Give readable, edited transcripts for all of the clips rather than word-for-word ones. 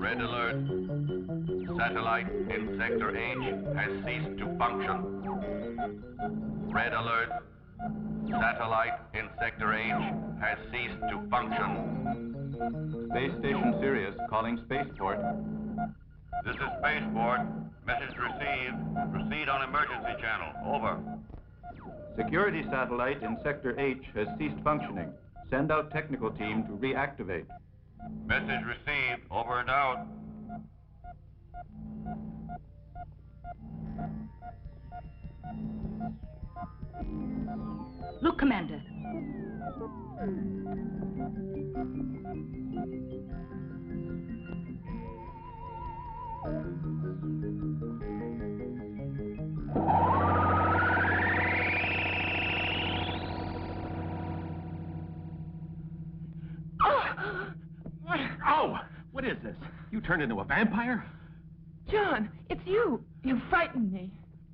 Red alert. Satellite in Sector H has ceased to function. Red alert. Satellite in Sector H has ceased to function. Space Station Sirius calling Spaceport. This is Spaceport. Message received. Proceed on emergency channel. Over. Security satellite in Sector H has ceased functioning. Send out technical team to reactivate. Message received. Over and out. Look, Commander. Oh! What is this? You turned into a vampire? John, it's you. You frightened me.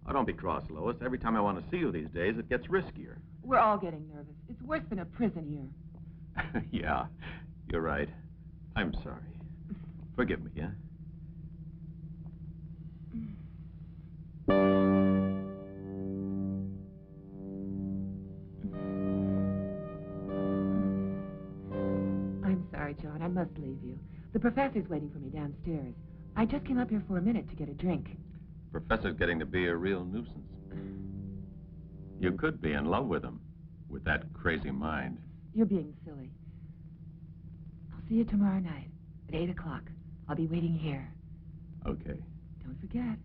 Oh, don't be cross, Lois. Every time I want to see you these days, it gets riskier. We're all getting nervous. It's worse than a prison here. Yeah, you're right. I'm sorry. Forgive me, yeah? I'm sorry, John. I must leave you. The professor's waiting for me downstairs. I just came up here for a minute to get a drink. Professor's getting to be a real nuisance. You could be in love with him, with that crazy mind. You're being silly. I'll see you tomorrow night at 8 o'clock. I'll be waiting here. Okay. Don't forget.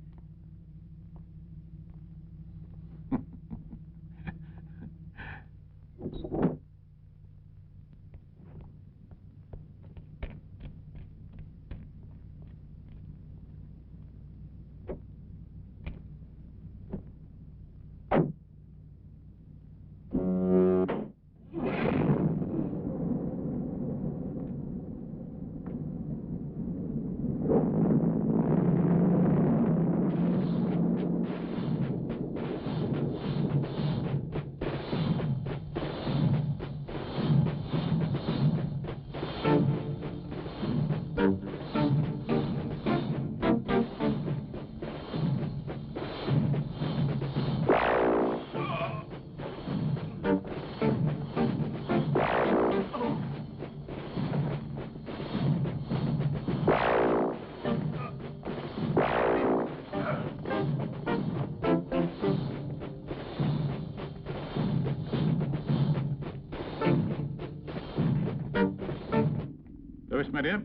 Lois, my dear,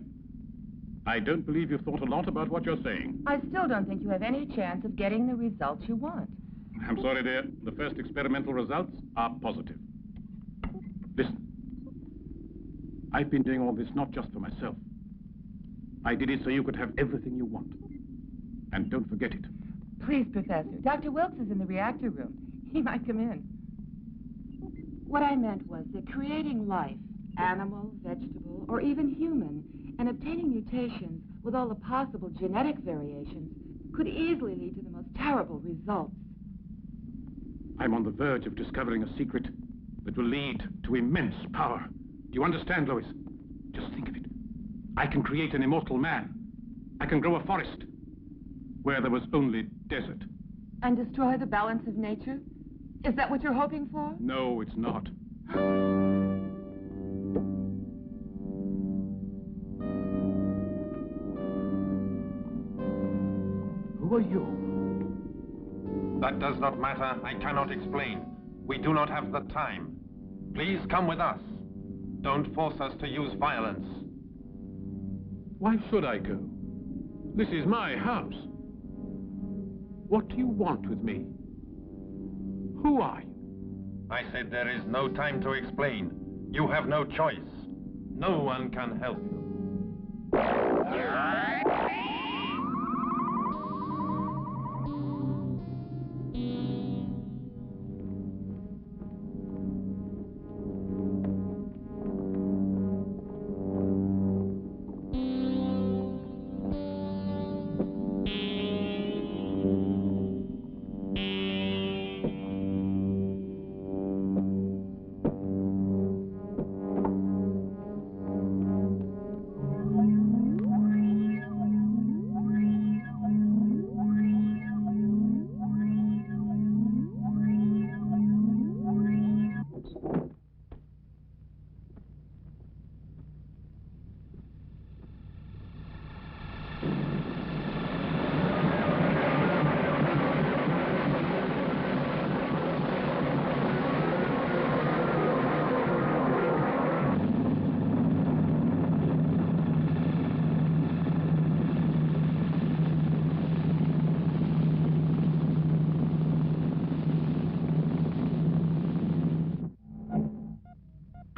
I don't believe you've thought a lot about what you're saying. I still don't think you have any chance of getting the results you want. I'm sorry, dear. The first experimental results are positive. Listen. I've been doing all this not just for myself. I did it so you could have everything you want. And don't forget it. Please, Professor. Dr. Wilkes is in the reactor room. He might come in. What I meant was that creating life, animal, vegetable, or even human, and obtaining mutations with all the possible genetic variations could easily lead to the most terrible results. I'm on the verge of discovering a secret that will lead to immense power. Do you understand, Lois? Just think of it. I can create an immortal man. I can grow a forest where there was only desert. And destroy the balance of nature? Is that what you're hoping for? No, it's not. Who are you? That does not matter. I cannot explain. We do not have the time. Please come with us. Don't force us to use violence. Why should I go? This is my house. What do you want with me? Who are you? I said there is no time to explain. You have no choice. No one can help you.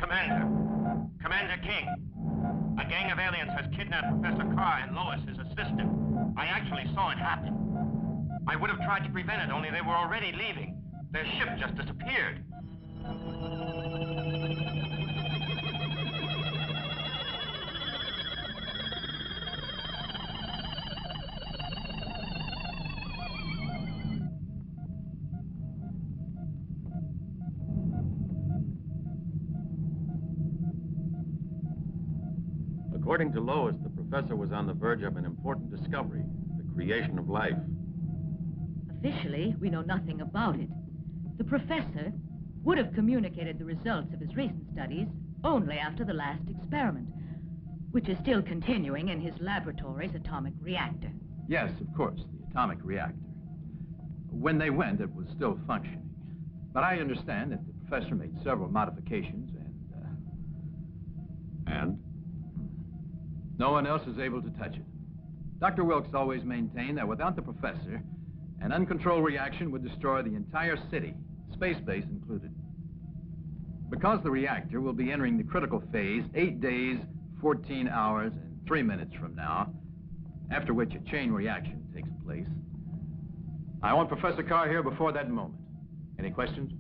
Commander. Commander King. A gang of aliens has kidnapped Professor Carr and Lois, his assistant. I actually saw it happen. I would have tried to prevent it, only they were already leaving. Their ship just disappeared. According to Lois, the professor was on the verge of an important discovery, the creation of life. Officially, we know nothing about it. The professor would have communicated the results of his recent studies only after the last experiment, which is still continuing in his laboratory's atomic reactor. Yes, of course, the atomic reactor. When they went, it was still functioning. But I understand that the professor made several modifications And? no one else is able to touch it. Dr. Wilkes always maintained that without the professor, an uncontrolled reaction would destroy the entire city, space base included. Because the reactor will be entering the critical phase 8 days, 14 hours, and 3 minutes from now, after which a chain reaction takes place, I want Professor Carr here before that moment. Any questions?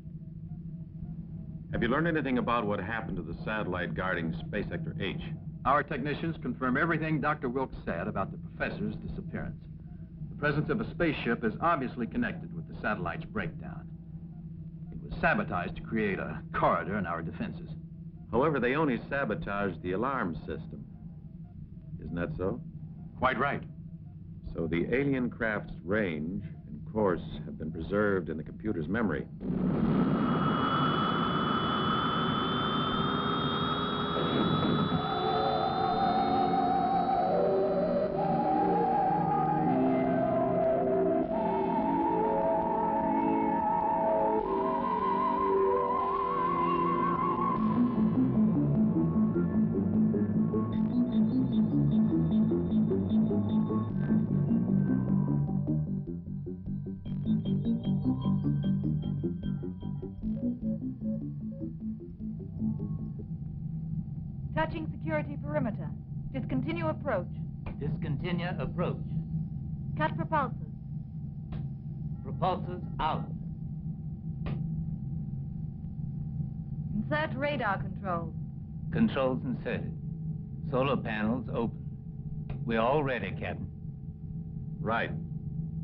Have you learned anything about what happened to the satellite guarding Space Sector H? Our technicians confirm everything Dr. Wilkes said about the professor's disappearance. The presence of a spaceship is obviously connected with the satellite's breakdown. It was sabotaged to create a corridor in our defenses. However, they only sabotaged the alarm system. Isn't that so? Quite right. So the alien craft's range and course have been preserved in the computer's memory. Touching security perimeter. Discontinue approach. Discontinue approach. Cut propulsors. Propulsors out. Insert radar controls. Controls inserted. Solar panels open. We're all ready, Captain. Right.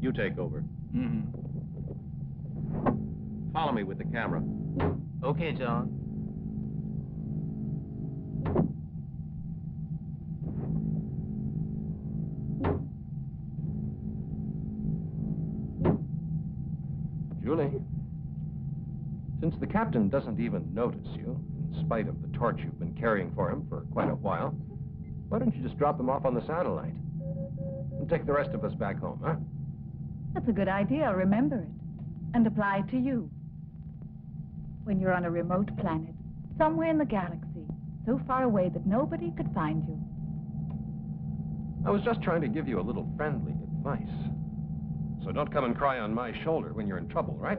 You take over. Mm-hmm. Follow me with the camera. Okay, John. Julie, since the captain doesn't even notice you, in spite of the torch you've been carrying for him for quite a while, why don't you just drop him off on the satellite? And take the rest of us back home, huh? That's a good idea. Remember it. And apply it to you. When you're on a remote planet, somewhere in the galaxy, so far away that nobody could find you. I was just trying to give you a little friendly advice. So don't come and cry on my shoulder when you're in trouble, right?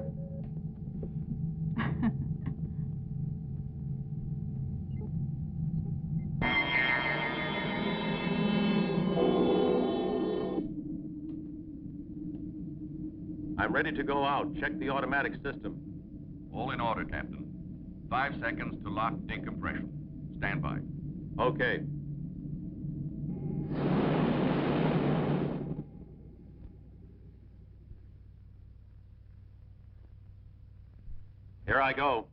I'm ready to go out. Check the automatic system. All in order, Captain. 5 seconds to lock decompression. Stand by. Okay. Here I go.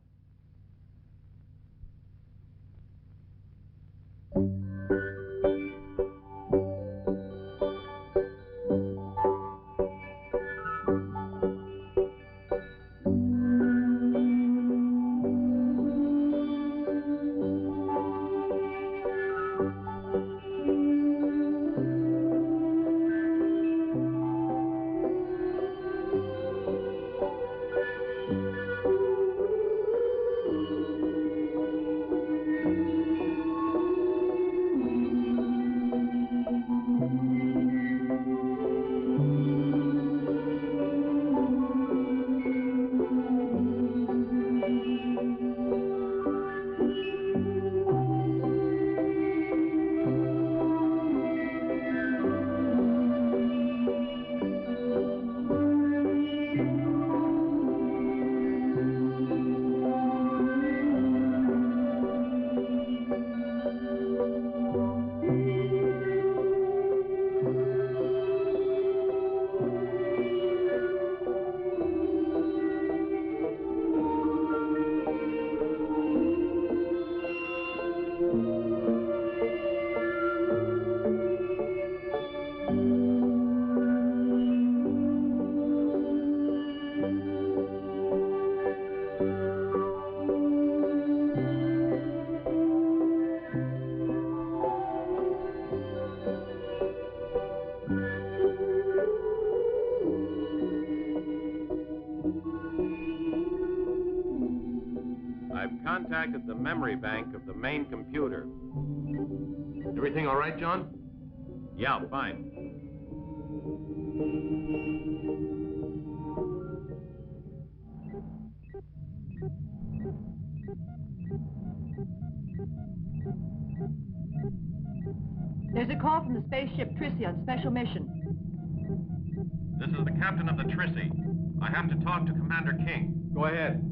extracted the memory bank of the main computer. Everything all right, John? Yeah, fine. There's a call from the spaceship Trissy on special mission. This is the captain of the Trissy. I have to talk to Commander King. Go ahead.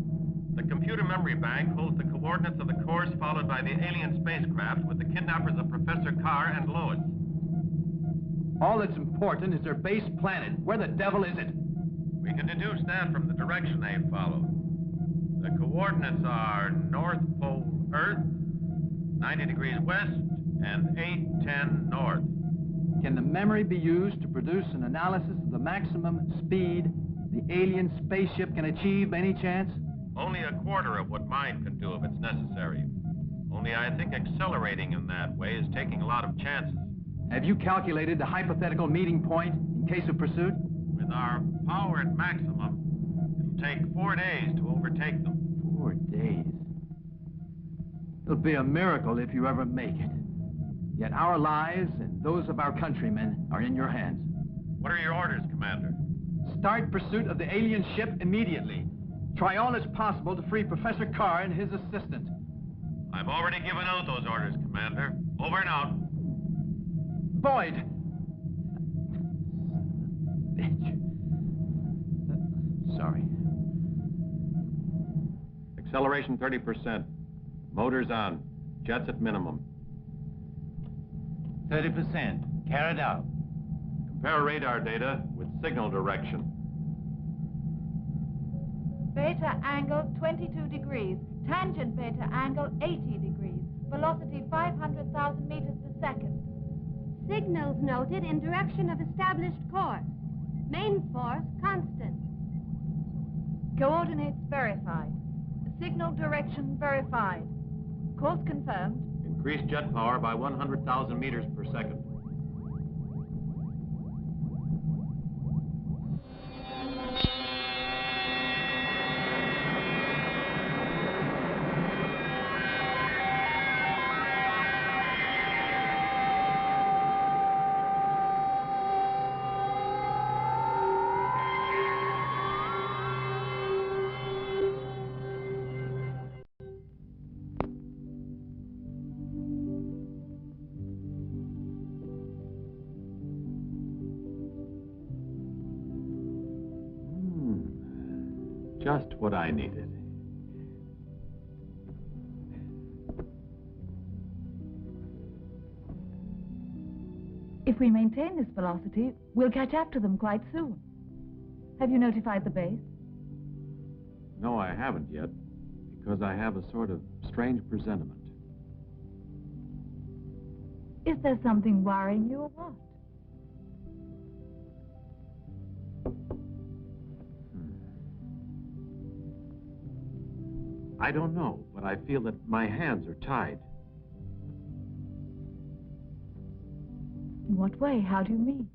The computer memory bank holds the coordinates of the course followed by the alien spacecraft with the kidnappers of Professor Carr and Lois. All that's important is their base planet. Where the devil is it? We can deduce that from the direction they followed. The coordinates are North Pole Earth, 90 degrees west, and 810 north. Can the memory be used to produce an analysis of the maximum speed the alien spaceship can achieve, any chance? Only a quarter of what mine can do if it's necessary. Only I think accelerating in that way is taking a lot of chances. Have you calculated the hypothetical meeting point in case of pursuit? With our power at maximum, it'll take 4 days to overtake them. 4 days? It'll be a miracle if you ever make it. Yet our lives and those of our countrymen are in your hands. What are your orders, Commander? Start pursuit of the alien ship immediately. Try all as possible to free Professor Carr and his assistant. I've already given out those orders, Commander. Over and out. Boyd! Bitch. Sorry. Acceleration 30%. Motors on. Jets at minimum. 30%. Carried out. Compare radar data with signal direction. Beta angle 22 degrees. Tangent beta angle 80 degrees. Velocity 500,000 meters per second. Signals noted in direction of established course. Main force constant. Coordinates verified. Signal direction verified. Course confirmed. Increase jet power by 100,000 meters per second. Just what I needed. If we maintain this velocity, we'll catch up to them quite soon. Have you notified the base? No, I haven't yet, because I have a sort of strange presentiment. Is there something worrying you or what? I don't know, but I feel that my hands are tied. In what way? How do you mean?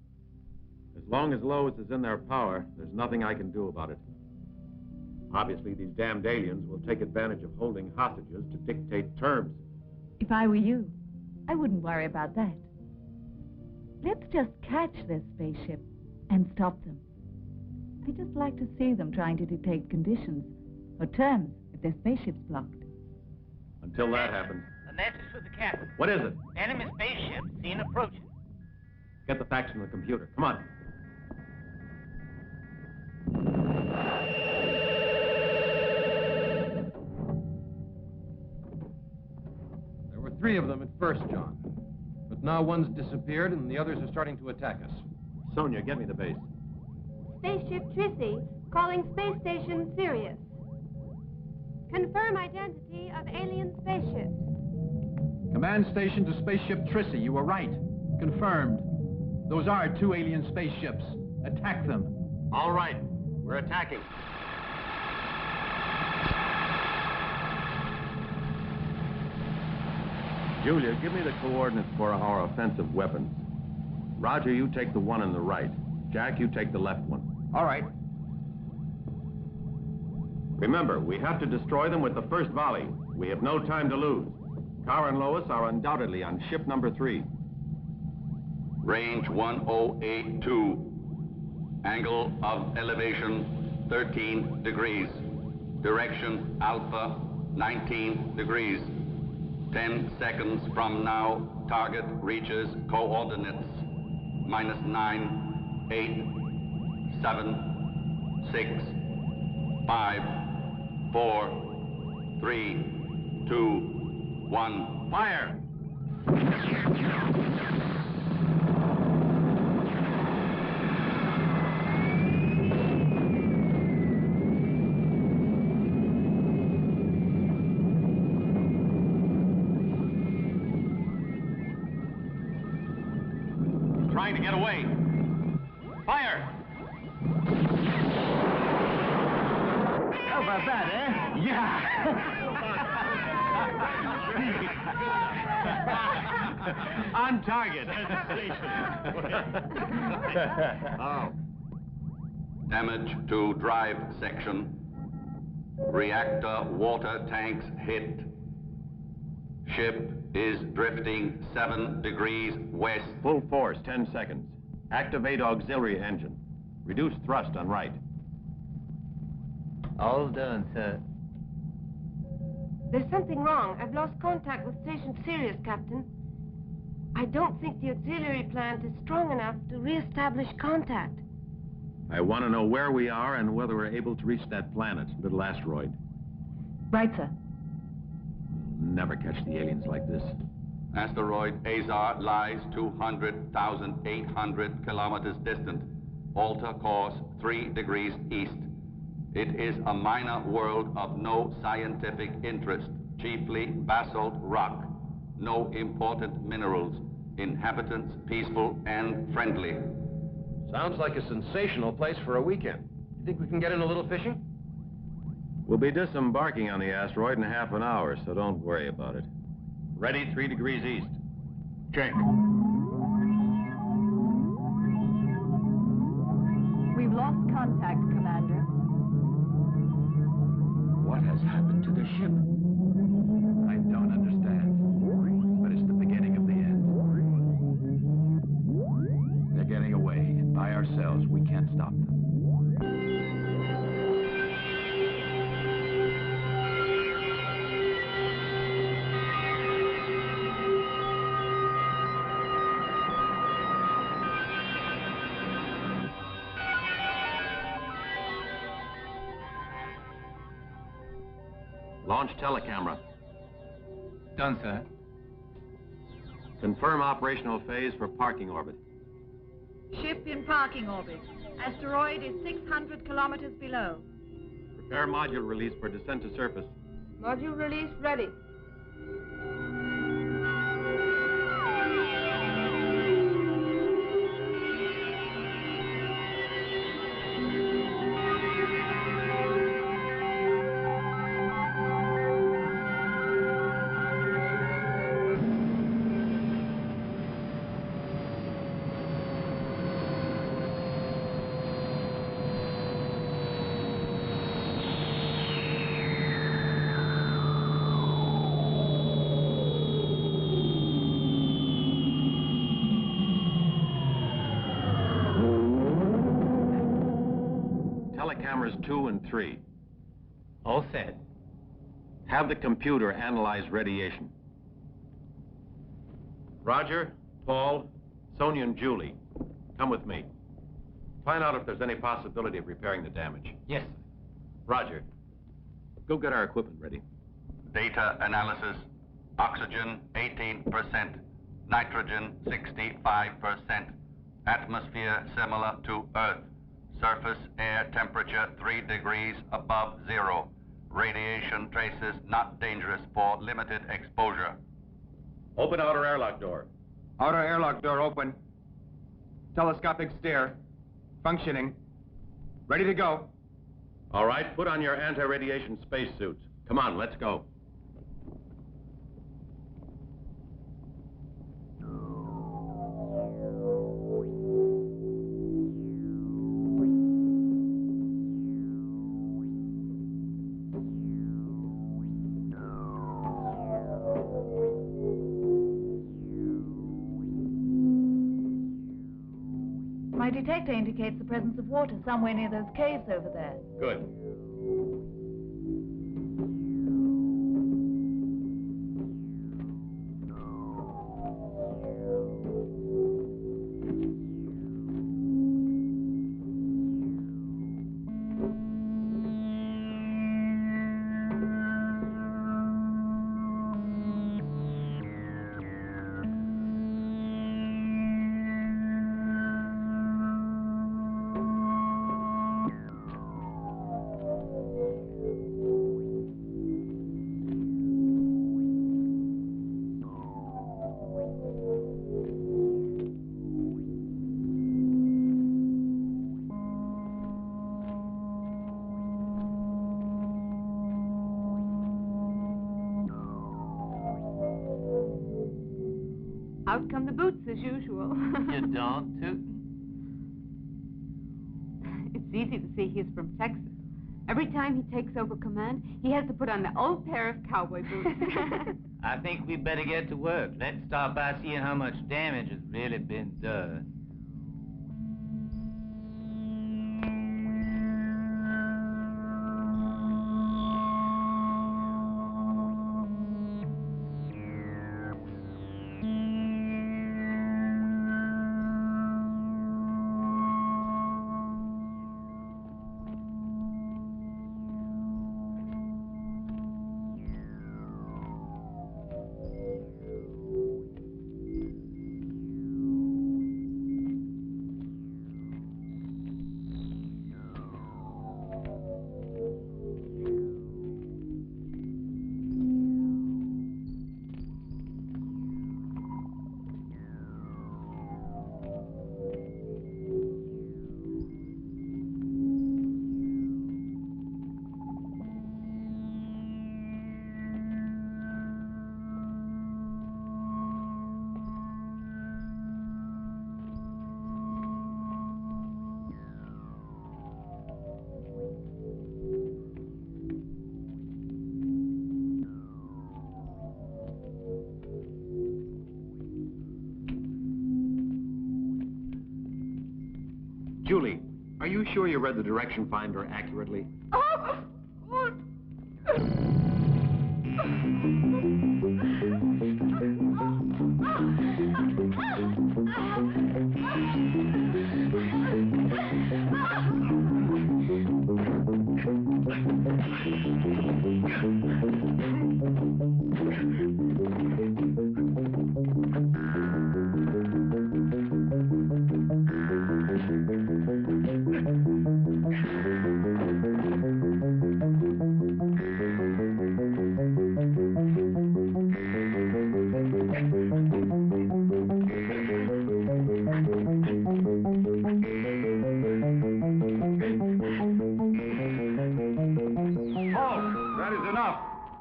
As long as Lois is in their power, there's nothing I can do about it. Obviously, these damned aliens will take advantage of holding hostages to dictate terms. If I were you, I wouldn't worry about that. Let's just catch this spaceship and stop them. I'd just like to see them trying to dictate conditions or terms if their spaceship's blocked. Until that happens. A message for the captain. What is it? Enemy spaceship seen approaching. Get the facts from the computer. Come on. There were 3 of them at first, John. But now one's disappeared and the others are starting to attack us. Sonia, get me the base. Spaceship Trissy, calling space station Sirius. Confirm identity of alien spaceships. Command station to spaceship Trissy, you were right. Confirmed. Those are 2 alien spaceships. Attack them. All right. We're attacking. Julia, give me the coordinates for our offensive weapons. Roger, you take the one on the right. Jack, you take the left one. All right. Remember, we have to destroy them with the first volley. We have no time to lose. Carr and Lois are undoubtedly on ship number 3. Range 1082. Angle of elevation 13 degrees. Direction Alpha 19 degrees. 10 seconds from now, target reaches coordinates -9, 8, 7, 6, 5, 4, 3, 2, 1. Fire! Trying to get away. Fire! How about that, eh? Yeah! On target. Oh. Damage to drive section. Reactor water tanks hit. Ship is drifting 7 degrees west. Full force, 10 seconds. Activate auxiliary engine. Reduce thrust on right. All done, sir. There's something wrong. I've lost contact with Station Sirius, Captain. I don't think the auxiliary plant is strong enough to re-establish contact. I want to know where we are and whether we're able to reach that planet, little asteroid. Right, sir. Never catch the aliens like this. Asteroid Azar lies 200,800 kilometers distant. Alter course 3 degrees east. It is a minor world of no scientific interest, chiefly basalt rock. No important minerals. Inhabitants peaceful and friendly. Sounds like a sensational place for a weekend. You think we can get in a little fishing? We'll be disembarking on the asteroid in half an hour, so don't worry about it. Ready 3 degrees east. Check. We've lost contact, Commander. What has happened to the ship? I don't understand. But it's the beginning of the end. They're getting away, and by ourselves, we can't stop them. Launch telecamera. Done, sir. Confirm operational phase for parking orbit. Ship in parking orbit. Asteroid is 600 kilometers below. Prepare module release for descent to surface. Module release ready. Telecameras 2 and 3. All set. Have the computer analyze radiation. Roger, Paul, Sonia and Julie, come with me. Find out if there's any possibility of repairing the damage. Yes, sir. Roger. Go get our equipment ready. Data analysis. Oxygen 18%. Nitrogen 65%. Atmosphere similar to Earth. Surface air temperature 3 degrees above zero. Radiation traces not dangerous for limited exposure. Open outer airlock door. Outer airlock door open. Telescopic stair. Functioning. Ready to go. All right, put on your anti-radiation spacesuits. Come on, let's go. My detector indicates the presence of water somewhere near those caves over there. Good. Out come the boots as usual. You don't, Tootin'. It's easy to see he's from Texas. Every time he takes over command, he has to put on the old pair of cowboy boots. I think we'd better get to work. Let's start by seeing how much damage has really been done. Julie, are you sure you read the direction finder accurately?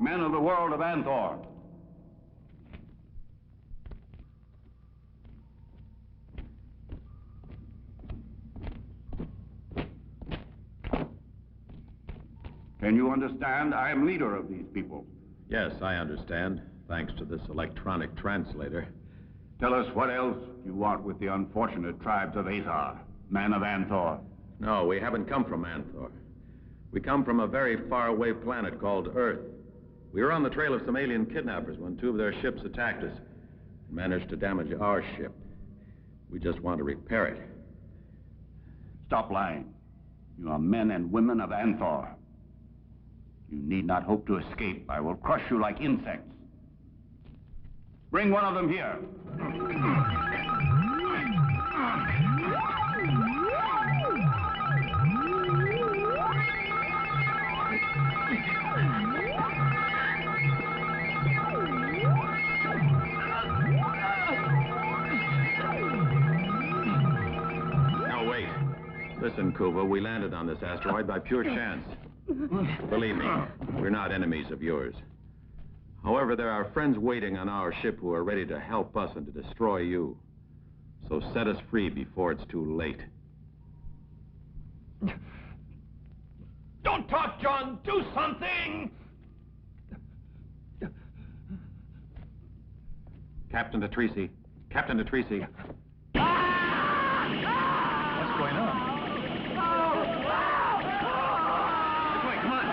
Men of the world of Anthor. Can you understand? I am leader of these people. Yes, I understand, thanks to this electronic translator. Tell us what else you want with the unfortunate tribes of Athar, men of Anthor. No, we haven't come from Anthor. We come from a very far-away planet called Earth. We were on the trail of some alien kidnappers when two of their ships attacked us and managed to damage our ship. We just want to repair it. Stop lying. You are men and women of Anthor. You need not hope to escape. I will crush you like insects. Bring one of them here. Listen, Kuva, we landed on this asteroid by pure chance. Believe me, we're not enemies of yours. However, there are friends waiting on our ship who are ready to help us and to destroy you. So set us free before it's too late. Don't talk, John! Do something! Captain Detrisi. Captain Detrisi. What What's going on? This way, come on.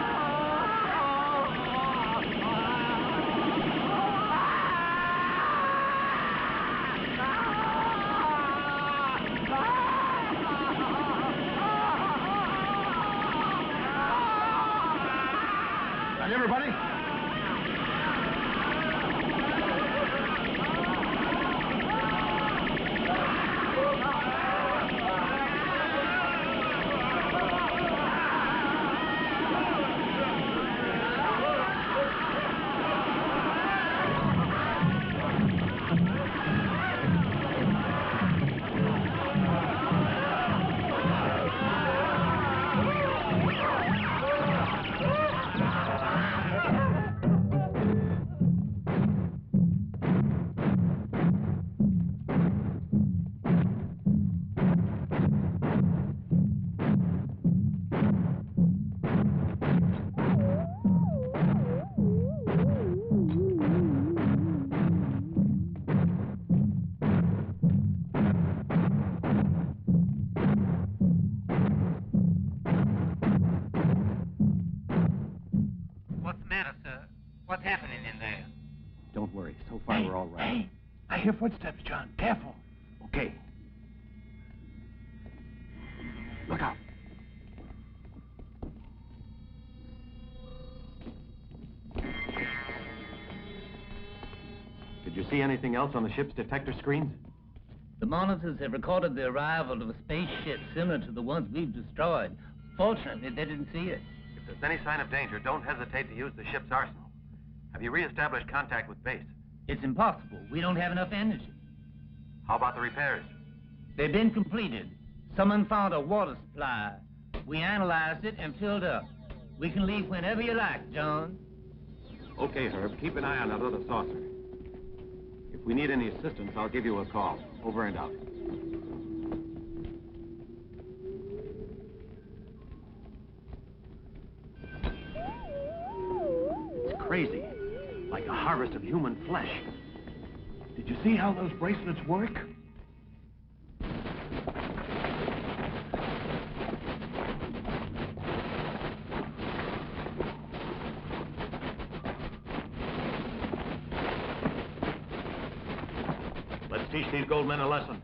Hey, everybody. What's the matter, sir? What's happening in there? Don't worry. So far, we're all right. Hey, I hear footsteps, John. Careful. Okay. Look out. Did you see anything else on the ship's detector screens? The monitors have recorded the arrival of a spaceship similar to the ones we've destroyed. Fortunately, they didn't see it. If there's any sign of danger, don't hesitate to use the ship's arsenal. Have you reestablished contact with base? It's impossible. We don't have enough energy. How about the repairs? They've been completed. Someone found a water supply. We analyzed it and filled up. We can leave whenever you like, John. Okay, Herb. Keep an eye on that other saucer. If we need any assistance, I'll give you a call. Over and out. It's crazy. Like a harvest of human flesh. Did you see how those bracelets work? Let's teach these gold men a lesson.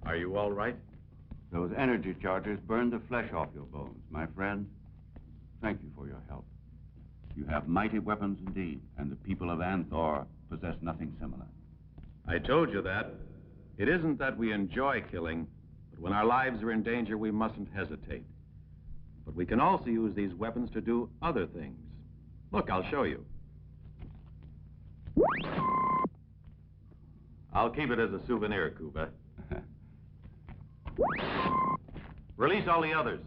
Are you all right? Those energy charges burned the flesh off your bones. My friend, thank you for your help. You have mighty weapons indeed, and the people of Anthor possess nothing similar. I told you that. It isn't that we enjoy killing, but when our lives are in danger, we mustn't hesitate. But we can also use these weapons to do other things. Look, I'll show you. I'll keep it as a souvenir, Cuba. Release all the others.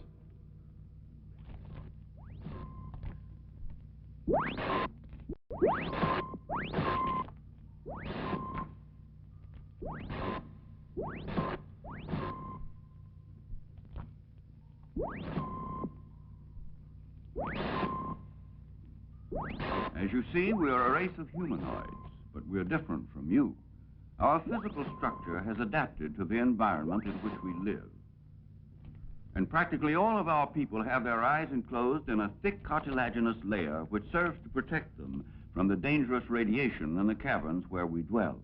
As you see, we are a race of humanoids, but we're different from you. Our physical structure has adapted to the environment in which we live. And practically all of our people have their eyes enclosed in a thick cartilaginous layer which serves to protect them from the dangerous radiation in the caverns where we dwell.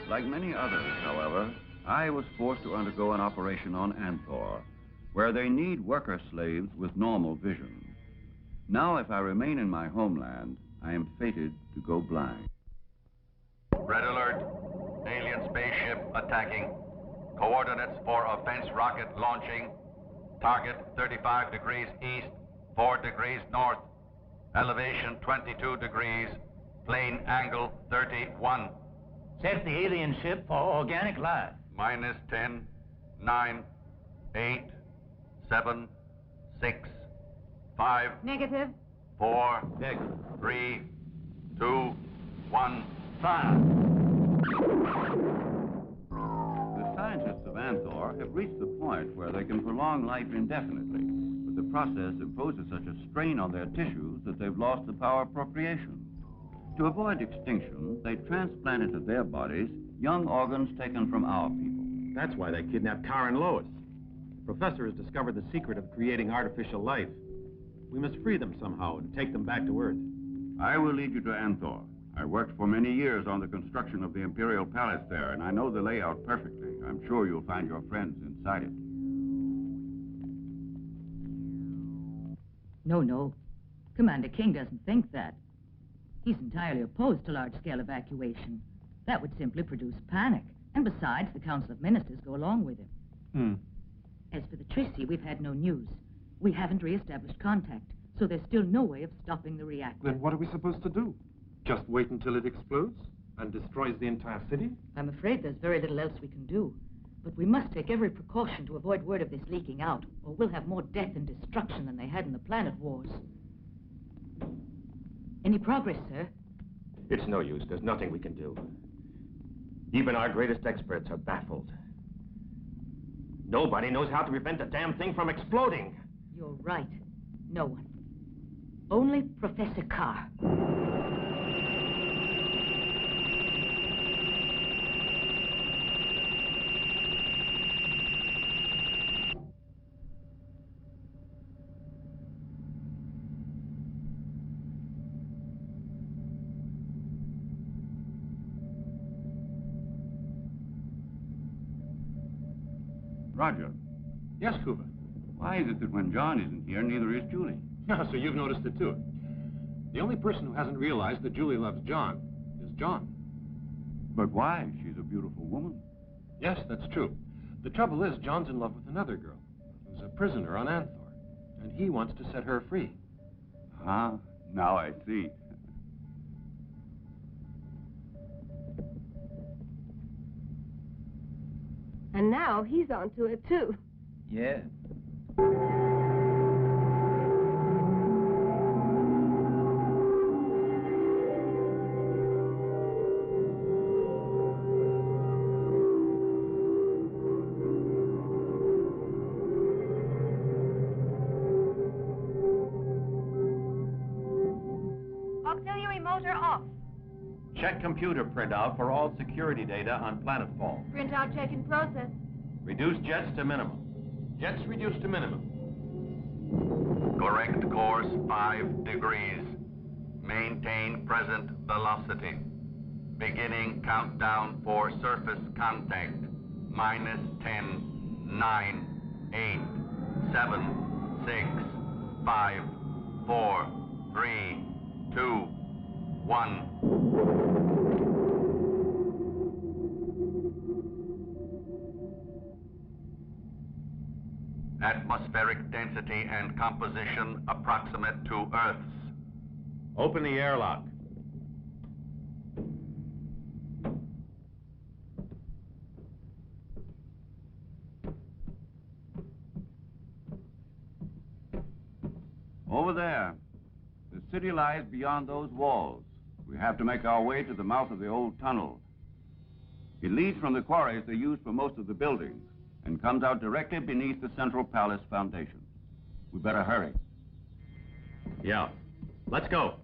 Like many others, however, I was forced to undergo an operation on Anthor, where they need worker slaves with normal vision. Now, if I remain in my homeland, I am fated to go blind. Red alert. Alien spaceship attacking. Coordinates for offense rocket launching. Target 35 degrees east, 4 degrees north. Elevation 22 degrees. Plane angle 31. Set the alien ship for organic life. Minus 10, 9, 8, 7, 6, 5. Negative. 4, 3, 2, 1, fire. The scientists of Anthor have reached the point where they can prolong life indefinitely, but the process imposes such a strain on their tissues that they've lost the power of procreation. To avoid extinction, they transplant into their bodies young organs taken from our people. That's why they kidnapped Carr and Lois. The professor has discovered the secret of creating artificial life. We must free them somehow and take them back to Earth. I will lead you to Anthor. I worked for many years on the construction of the Imperial Palace there, and I know the layout perfectly. I'm sure you'll find your friends inside it. No. Commander King doesn't think that. He's entirely opposed to large-scale evacuation. That would simply produce panic. And besides, the Council of Ministers go along with him. As for the Tracy, we've had no news. We haven't re-established contact, so there's still no way of stopping the reactor. Then what are we supposed to do? Just wait until it explodes and destroys the entire city? I'm afraid there's very little else we can do. But we must take every precaution to avoid word of this leaking out, or we'll have more death and destruction than they had in the Planet Wars. Any progress, sir? It's no use. There's nothing we can do. Even our greatest experts are baffled. Nobody knows how to prevent the damn thing from exploding. You're right. No one. Only Professor Carr. Roger. Yes, Cuba. Why is it that when John isn't here, neither is Julie? So you've noticed it, too. The only person who hasn't realized that Julie loves John is John. But why? She's a beautiful woman. Yes, that's true. The trouble is, John's in love with another girl who's a prisoner on Anthor, and he wants to set her free. Ah, now I see. And now he's onto it, too. Yeah. Auxiliary motor off. Check computer printout for all security data on planetfall. Printout check in process. Reduce jets to minimum. Jets reduced to minimum. Correct course 5 degrees. Maintain present velocity. Beginning countdown for surface contact. Minus 10, 9, 8, 7, 6, 5, 4, 3, 2, 1. Atmospheric density and composition approximate to Earth's. Open the airlock. Over there. The city lies beyond those walls. We have to make our way to the mouth of the old tunnel. It leads from the quarries they use for most of the buildings and comes out directly beneath the Central Palace foundation. We better hurry. Yeah. Let's go.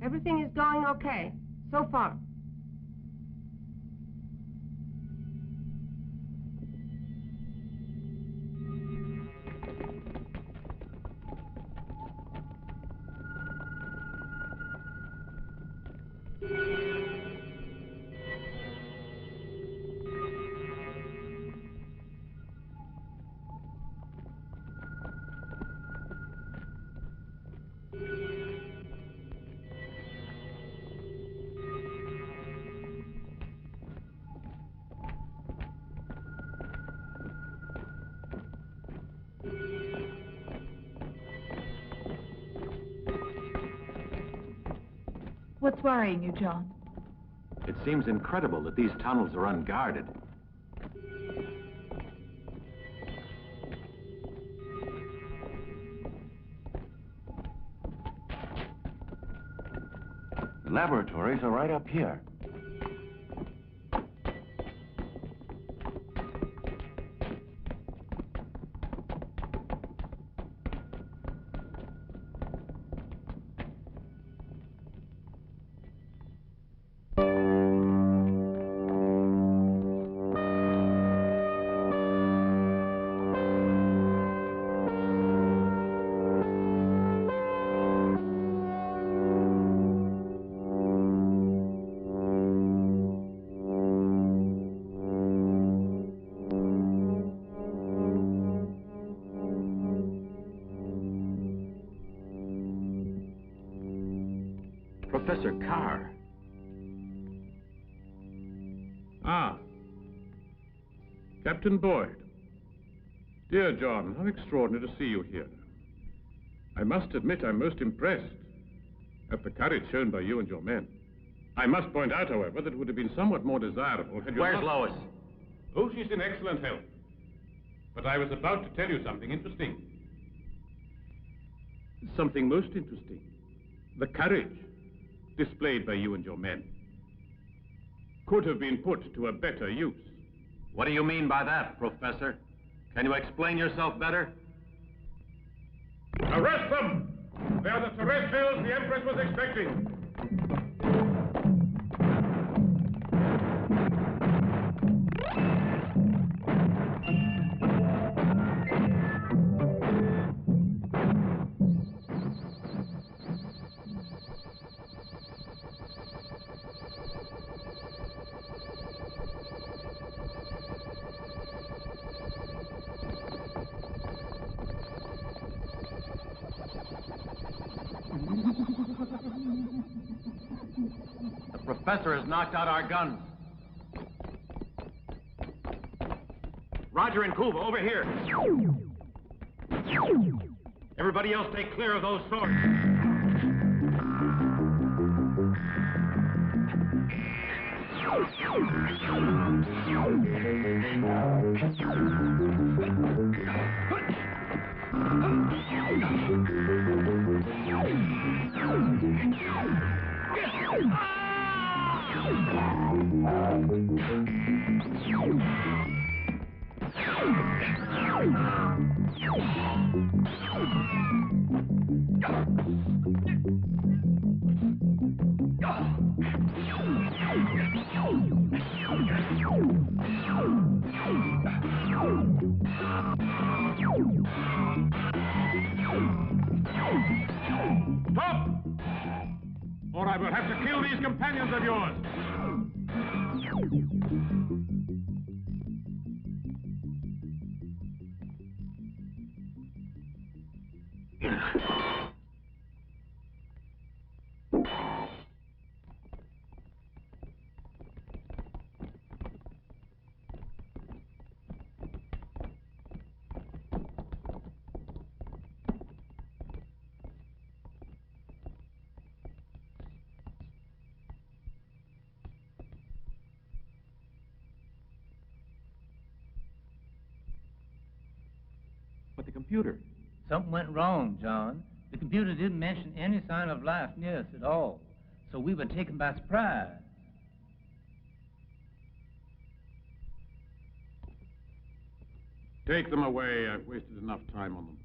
Everything is going okay, so far. What's worrying you, John? It seems incredible that these tunnels are unguarded. The laboratories are right up here. Professor Carr. Ah. Captain Boyd. Dear John, how extraordinary to see you here. I must admit I'm most impressed at the courage shown by you and your men. I must point out, however, that it would have been somewhat more desirable had you Where's Lois? Oh, she's in excellent health. But I was about to tell you something interesting. Something most interesting. The courage displayed by you and your men could have been put to a better use. What do you mean by that, Professor? Can you explain yourself better? Arrest them! They are the terrestrials the Empress was expecting. The professor has knocked out our guns. Roger and Kuva, over here. Everybody else stay clear of those swords. or I will have to kill these companions of yours. But the computer. Something went wrong, John. The computer didn't mention any sign of life near us at all. So we were taken by surprise. Take them away. I've wasted enough time on them.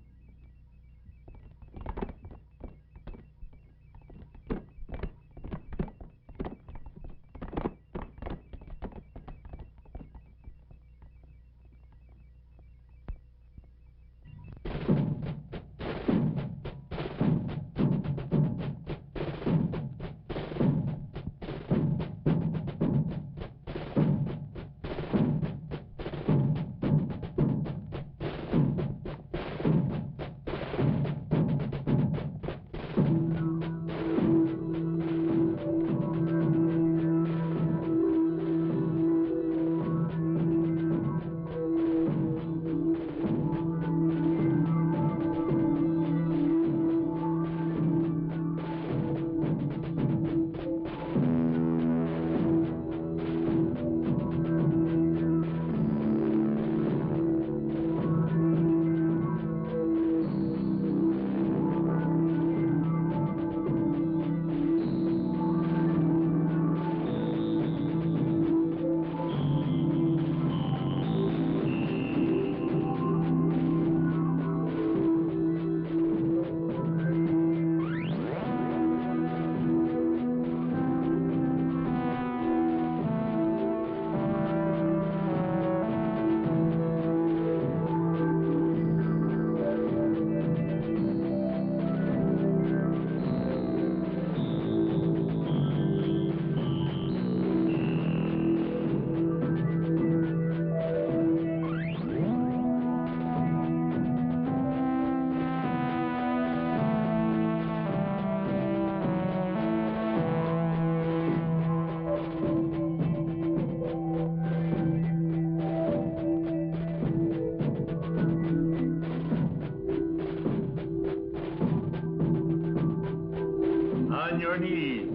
Your knees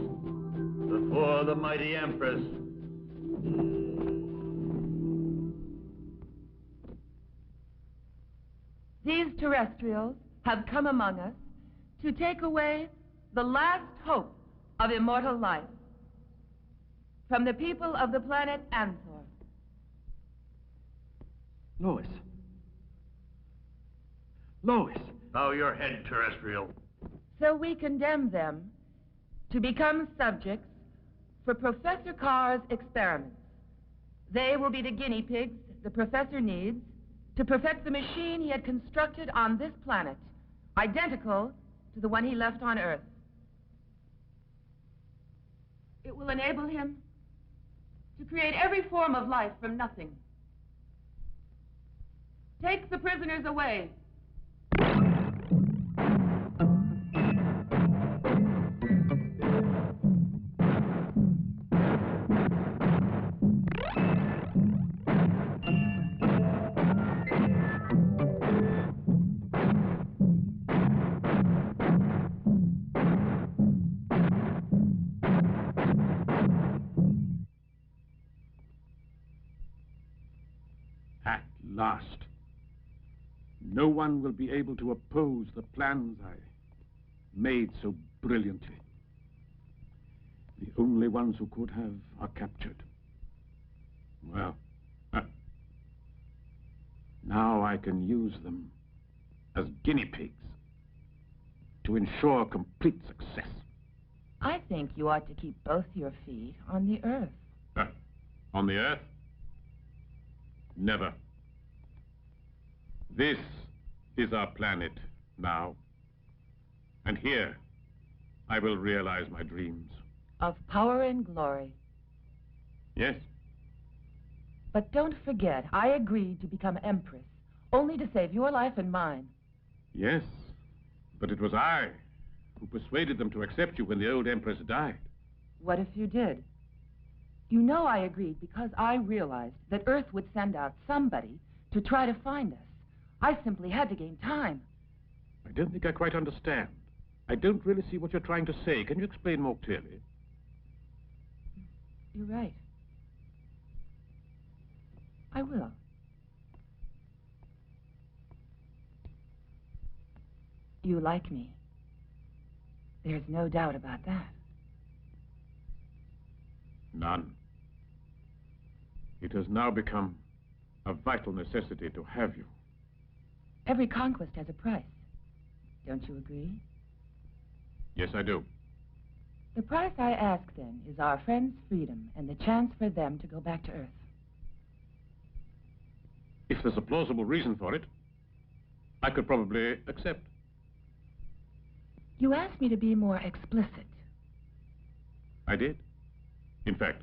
before the mighty Empress. These terrestrials have come among us to take away the last hope of immortal life from the people of the planet Anthor. Lois. Lois. Bow your head, terrestrial. So we condemn them to become subjects for Professor Carr's experiments. They will be the guinea pigs the professor needs to perfect the machine he had constructed on this planet, identical to the one he left on Earth. It will enable him to create every form of life from nothing. Take the prisoners away. At last, no one will be able to oppose the plans I made so brilliantly. The only ones who could have are captured. Well, now I can use them as guinea pigs to ensure complete success. I think you ought to keep both your feet on the Earth. On the Earth? Never. This is our planet now. And here, I will realize my dreams. Of power and glory. Yes? But don't forget, I agreed to become Empress, only to save your life and mine. Yes, but it was I who persuaded them to accept you when the old Empress died. What if you did? You know I agreed because I realized that Earth would send out somebody to try to find us. I simply had to gain time. I don't think I quite understand. I don't really see what you're trying to say. Can you explain more clearly? You're right. I will. You like me. There's no doubt about that. None. It has now become a vital necessity to have you. Every conquest has a price. Don't you agree? Yes, I do. The price I ask, then, is our friends' freedom and the chance for them to go back to Earth. If there's a plausible reason for it, I could probably accept. You asked me to be more explicit. I did. In fact.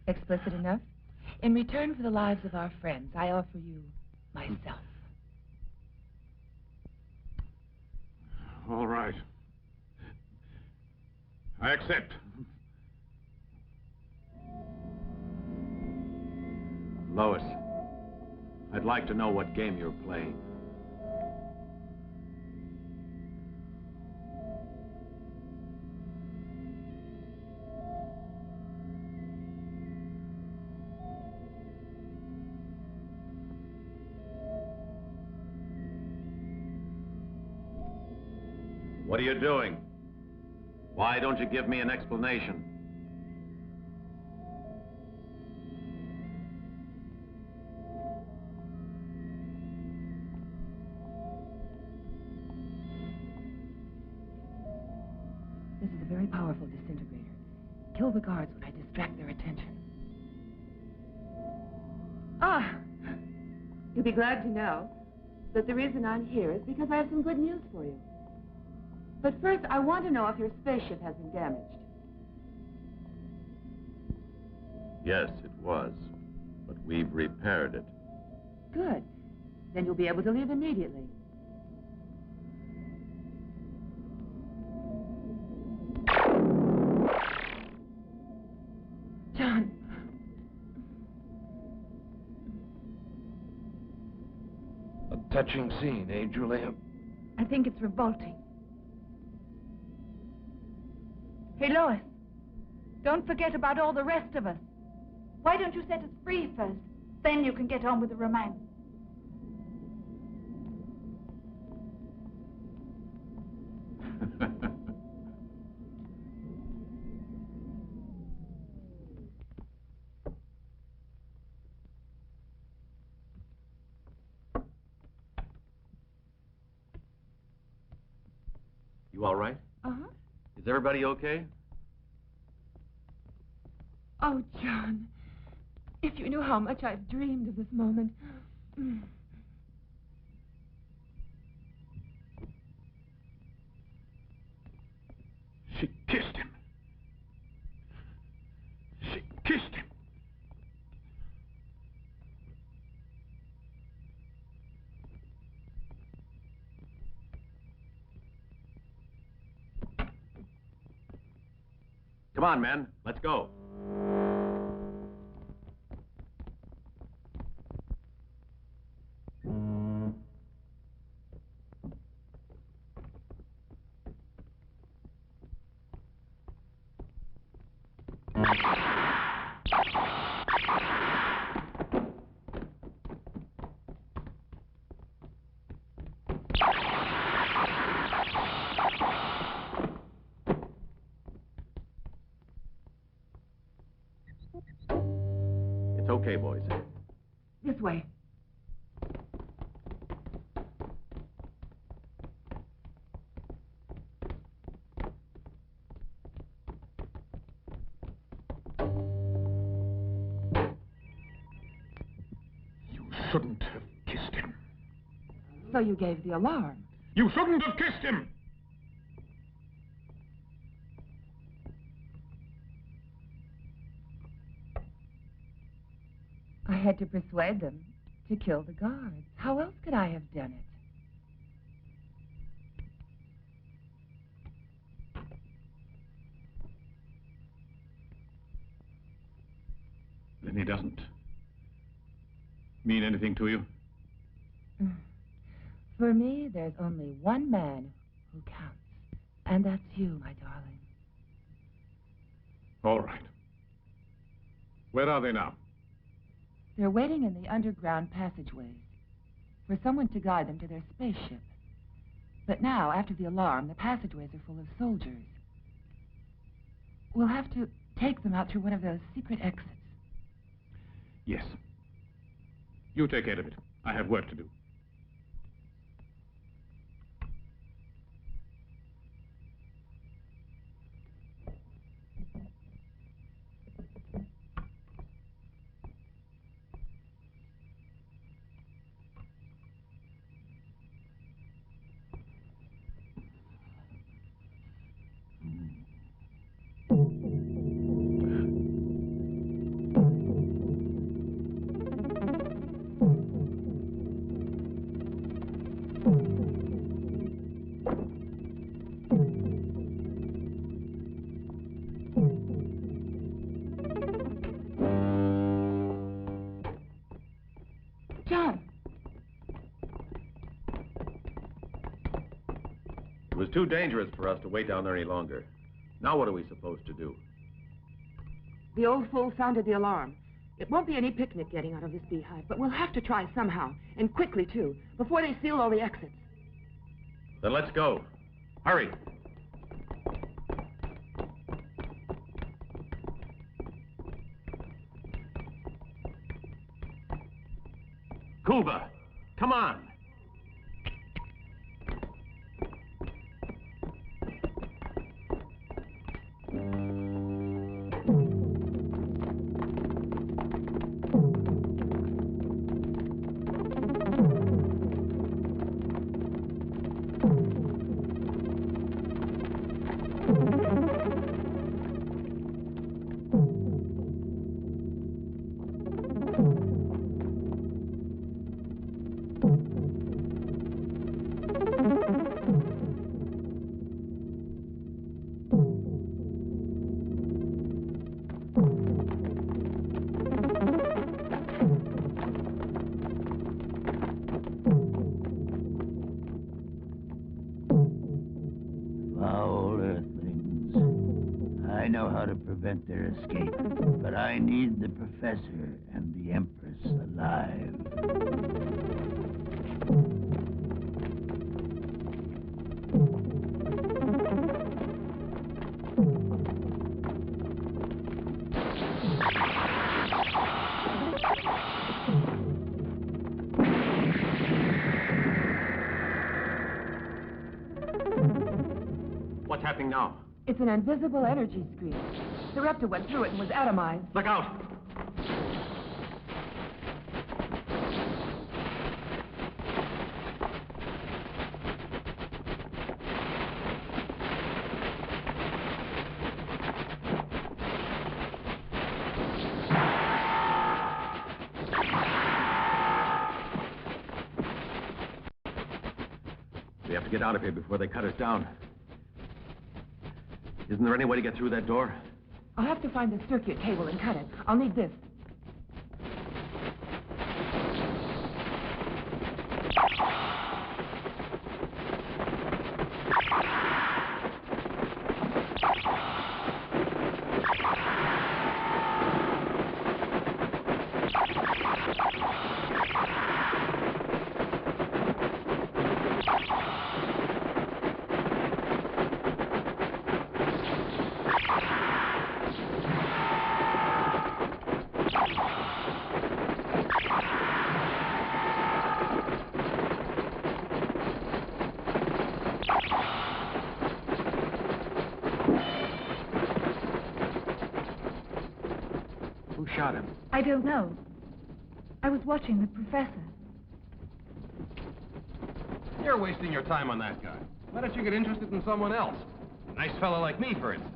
Explicit enough? In return for the lives of our friends, I offer you myself. All right. I accept. Lois, I'd like to know what game you're playing. What are you doing? Why don't you give me an explanation? This is a very powerful disintegrator. Kill the guards when I distract their attention. Ah! You'll be glad to know that the reason I'm here is because I have some good news for you. But first, I want to know if your spaceship has been damaged. Yes, it was. But we've repaired it. Good. Then you'll be able to leave immediately. John. A touching scene, eh, Julia? I think it's revolting. Hey, Lois, don't forget about all the rest of us. Why don't you set us free first? Then you can get on with the romance. You all right? Uh-huh. Is everybody okay? Oh, John, if you knew how much I've dreamed of this moment. She kissed him. She kissed him. Come on, men. Let's go. It's okay, boys. This way. shouldn't have kissed him. So you gave the alarm. You shouldn't have kissed him! I had to persuade them to kill the guards. How else could I have done it? Then he doesn't mean anything to you? For me, there's only one man who counts, and that's you, my darling. All right. Where are they now? They're waiting in the underground passageways for someone to guide them to their spaceship. But now, after the alarm, the passageways are full of soldiers. We'll have to take them out through one of those secret exits. Yes. You take care of it. I have work to do. It was too dangerous for us to wait down there any longer. Now what are we supposed to do? The old fool sounded the alarm. It won't be any picnic getting out of this beehive, but we'll have to try somehow, and quickly, too, before they seal all the exits. Then let's go. Hurry. Cuba, come on. Prevent their escape, but I need the professor and the Empress alive. What's happening now? It's an invisible energy screen. The Repta went through it and was atomized. Look out! We have to get out of here before they cut us down. Isn't there any way to get through that door? I'll have to find the circuit cable and cut it. I'll need this. I don't know. I was watching the professor. You're wasting your time on that guy. Why don't you get interested in someone else? A nice fellow like me, for instance.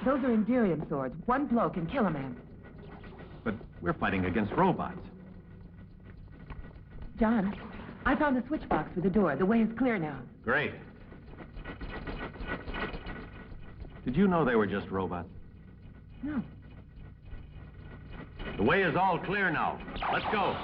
Those are Imperium swords. One blow can kill a man. But we're fighting against robots. John, I found the switch box for the door. The way is clear now. Great. Did you know they were just robots? No. The way is all clear now. Let's go.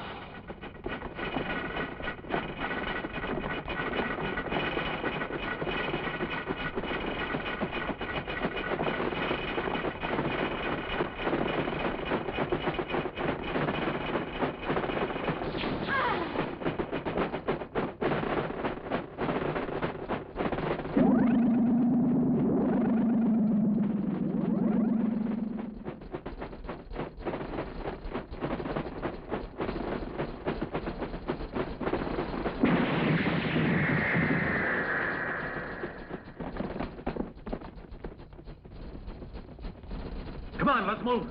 Come on, let's move.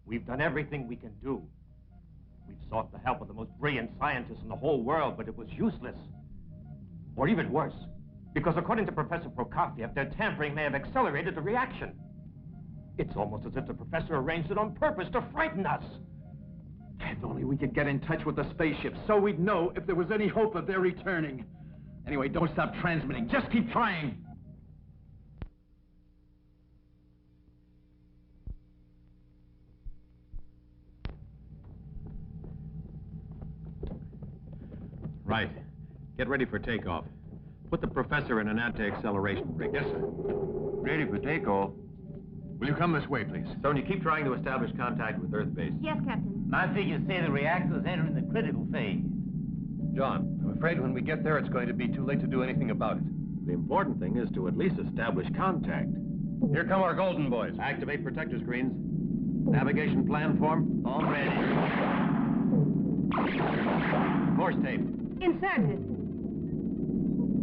We've done everything we can do. We've sought the help of the most brilliant scientists in the whole world, but it was useless. Or even worse, because according to Professor Prokofiev, their tampering may have accelerated the reaction. It's almost as if the professor arranged it on purpose to frighten us. If only we could get in touch with the spaceship so we'd know if there was any hope of their returning. Anyway, don't stop transmitting. Just keep trying. Right. Get ready for takeoff. Put the professor in an anti-acceleration rig. Yes, sir. Ready for takeoff. Will you come this way, please? Sonia, keep trying to establish contact with Earth base. Yes, Captain. My figures say the reactor's entering the critical phase. John, I'm afraid when we get there, it's going to be too late to do anything about it. The important thing is to at least establish contact. Here come our golden boys. Activate protector screens. Navigation plan form. All ready. Course tape. Inserted.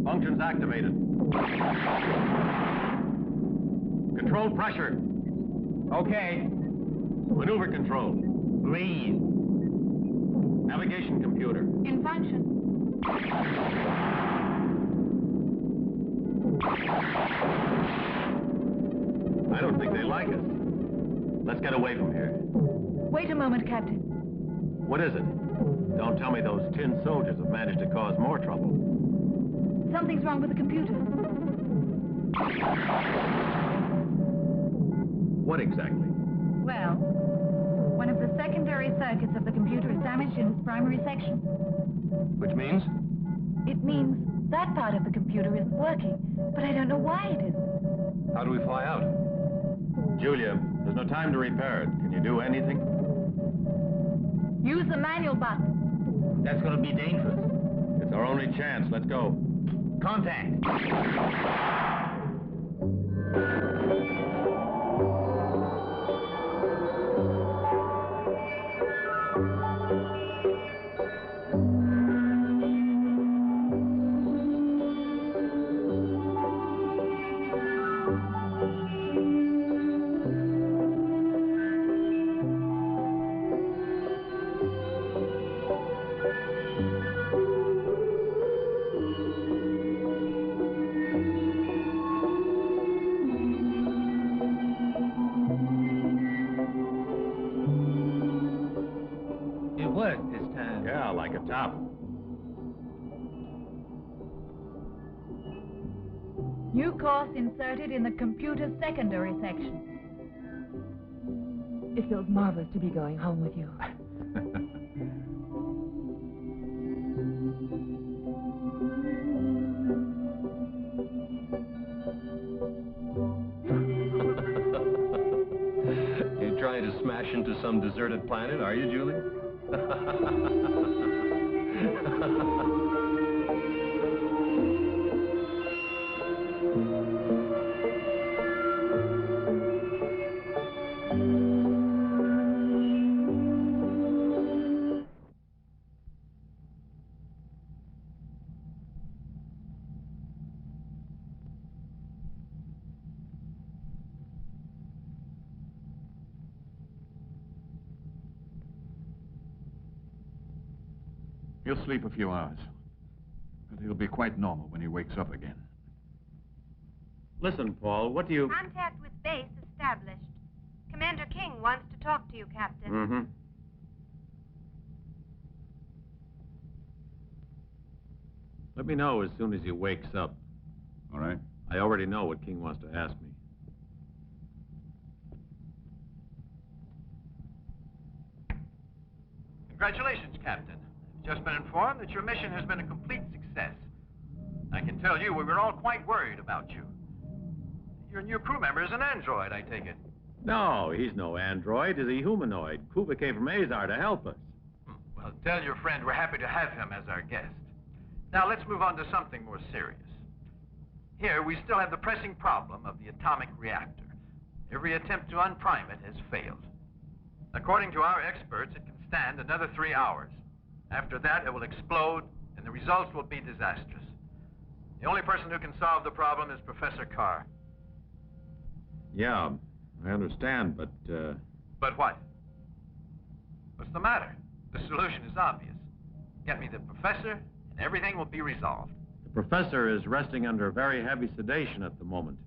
Functions activated. Control pressure. Okay. Maneuver control. Green. Navigation computer. In function. I don't think they like us. Let's get away from here. Wait a moment, Captain. What is it? Don't tell me those tin soldiers have managed to cause more trouble. Something's wrong with the computer. What exactly? Well, one of the secondary circuits of the computer is damaged in its primary section. Which means? It means that part of the computer isn't working, but I don't know why it isn't. How do we fly out? Julia, there's no time to repair it. Can you do anything? Use the manual button. That's going to be dangerous. It's our only chance. Let's go. Contact. Stop. New course inserted in the computer secondary section. It feels marvelous to be going home with you. You're trying to smash into some deserted planet, are you, Julie? He'll sleep a few hours, but he'll be quite normal when he wakes up again. Listen, Paul, what do you... Contact with base established. Commander King wants to talk to you, Captain. Mm-hmm. Let me know as soon as he wakes up. All right. I already know what King wants to ask me. Congratulations, Captain. I've just been informed that your mission has been a complete success. I can tell you we were all quite worried about you. Your new crew member is an android, I take it. No, he's no android. He's a humanoid. Kuva came from Azar to help us. Well, tell your friend we're happy to have him as our guest. Now, let's move on to something more serious. Here, we still have the pressing problem of the atomic reactor. Every attempt to unprime it has failed. According to our experts, it can stand another 3 hours. After that, it will explode, and the results will be disastrous. The only person who can solve the problem is Professor Carr. Yeah, I understand, but, But what? What's the matter? The solution is obvious. Get me the professor, and everything will be resolved. the professor is resting under very heavy sedation at the moment.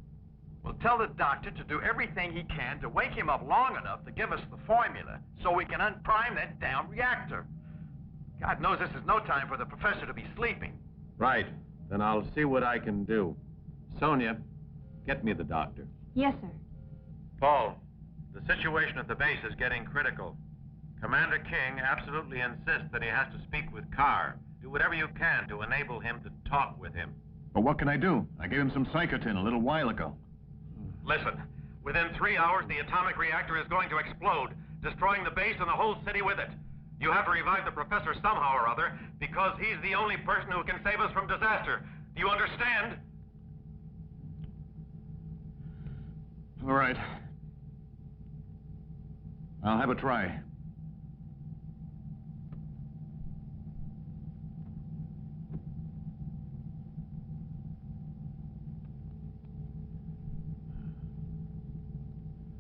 Well, tell the doctor to do everything he can to wake him up long enough to give us the formula so we can unprime that damn reactor. God knows this is no time for the professor to be sleeping. Right. Then I'll see what I can do. Sonia, get me the doctor. Yes, sir. Paul, the situation at the base is getting critical. Commander King absolutely insists that he has to speak with Carr. Do whatever you can to enable him to talk with him. But what can I do? I gave him some Psychotin a little while ago. Listen, within 3 hours, the atomic reactor is going to explode, destroying the base and the whole city with it. You have to revive the professor somehow or other, because he's the only person who can save us from disaster. Do you understand? All right. I'll have a try.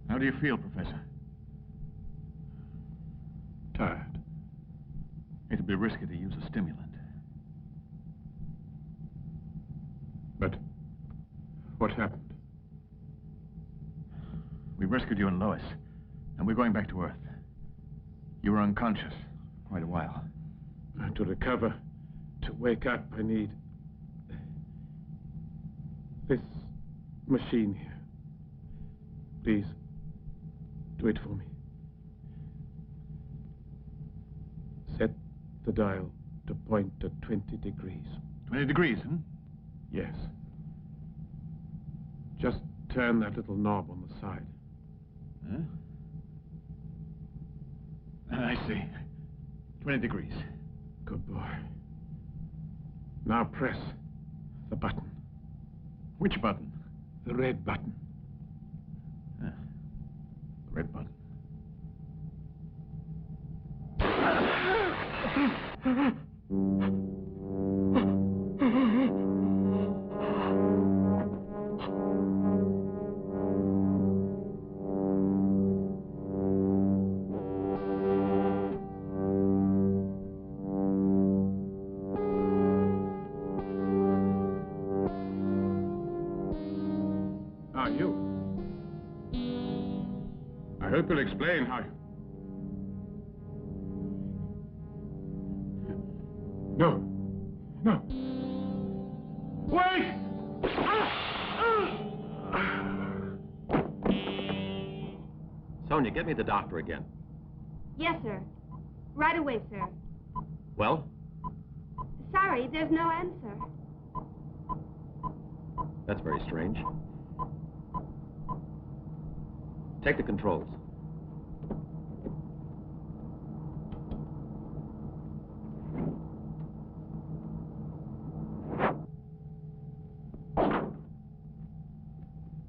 How do you feel, Professor? Tired. It'd be risky to use a stimulant. But what happened? We rescued you and Lois, and we're going back to Earth. You were unconscious quite a while. To recover, to wake up, I need this machine here. Please, do it for me. Set the dial to point at 20 degrees. 20 degrees, huh? Yes. Just turn that little knob on the side. Huh? I see. 20 degrees. Good boy. Now press the button. Which button? The red button. The red button. I hope you'll explain how you... No. No. Wait! Sonia, get me the doctor again. Yes, sir. Right away, sir. Well, Sorry, there's no answer. that's very strange. Take the controls.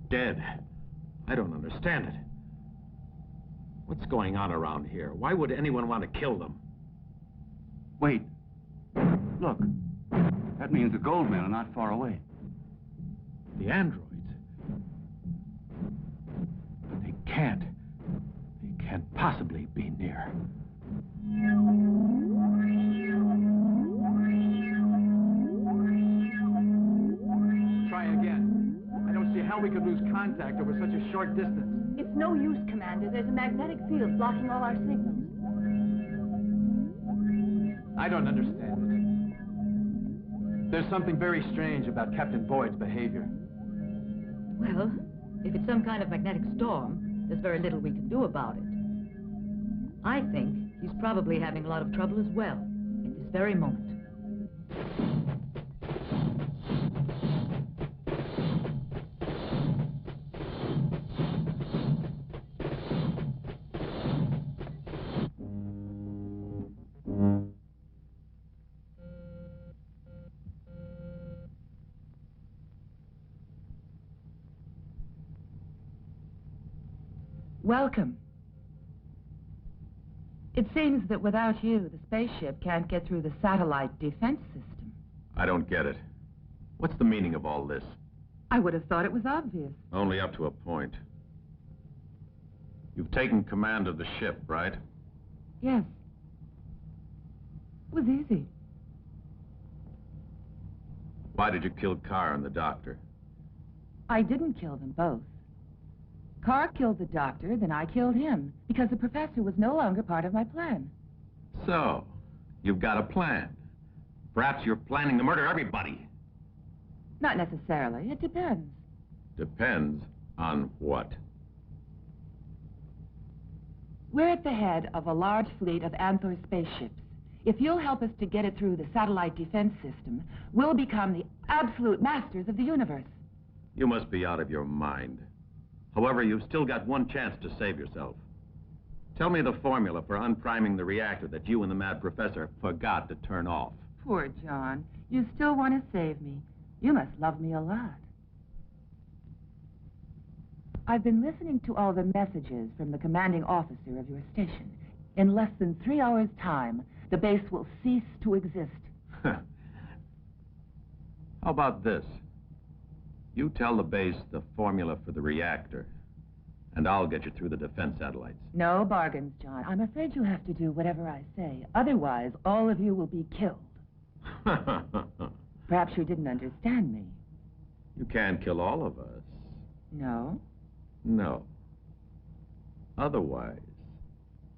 Dead. I don't understand it. What's going on around here? Why would anyone want to kill them? Wait. Look. That means the gold men are not far away. The androids. But they can't. They can't possibly be near. Try again. I don't see how we could lose contact over such a short distance. It's no use, Commander. There's a magnetic field blocking all our signals. I don't understand it. There's something very strange about Captain Boyd's behavior. Well, if it's some kind of magnetic storm, there's very little we can do about it. I think he's probably having a lot of trouble as well, at this very moment. Welcome. It seems that without you, the spaceship can't get through the satellite defense system. I don't get it. What's the meaning of all this? I would have thought it was obvious. Only up to a point. You've taken command of the ship, right? Yes. It was easy. Why did you kill Carr and the doctor? I didn't kill them both. Carr killed the doctor, then I killed him, because the professor was no longer part of my plan. So, you've got a plan. Perhaps you're planning to murder everybody. Not necessarily. It depends. Depends on what? We're at the head of a large fleet of Anthor spaceships. If you'll help us to get it through the satellite defense system, we'll become the absolute masters of the universe. You must be out of your mind. However, you've still got one chance to save yourself. Tell me the formula for unpriming the reactor that you and the mad professor forgot to turn off. Poor John. You still want to save me. You must love me a lot. I've been listening to all the messages from the commanding officer of your station. In less than 3 hours' time, the base will cease to exist. How about this? You tell the base the formula for the reactor, and I'll get you through the defense satellites. No bargains, John. I'm afraid you'll have to do whatever I say. Otherwise, all of you will be killed. Perhaps you didn't understand me. You can't kill all of us. No? No. Otherwise,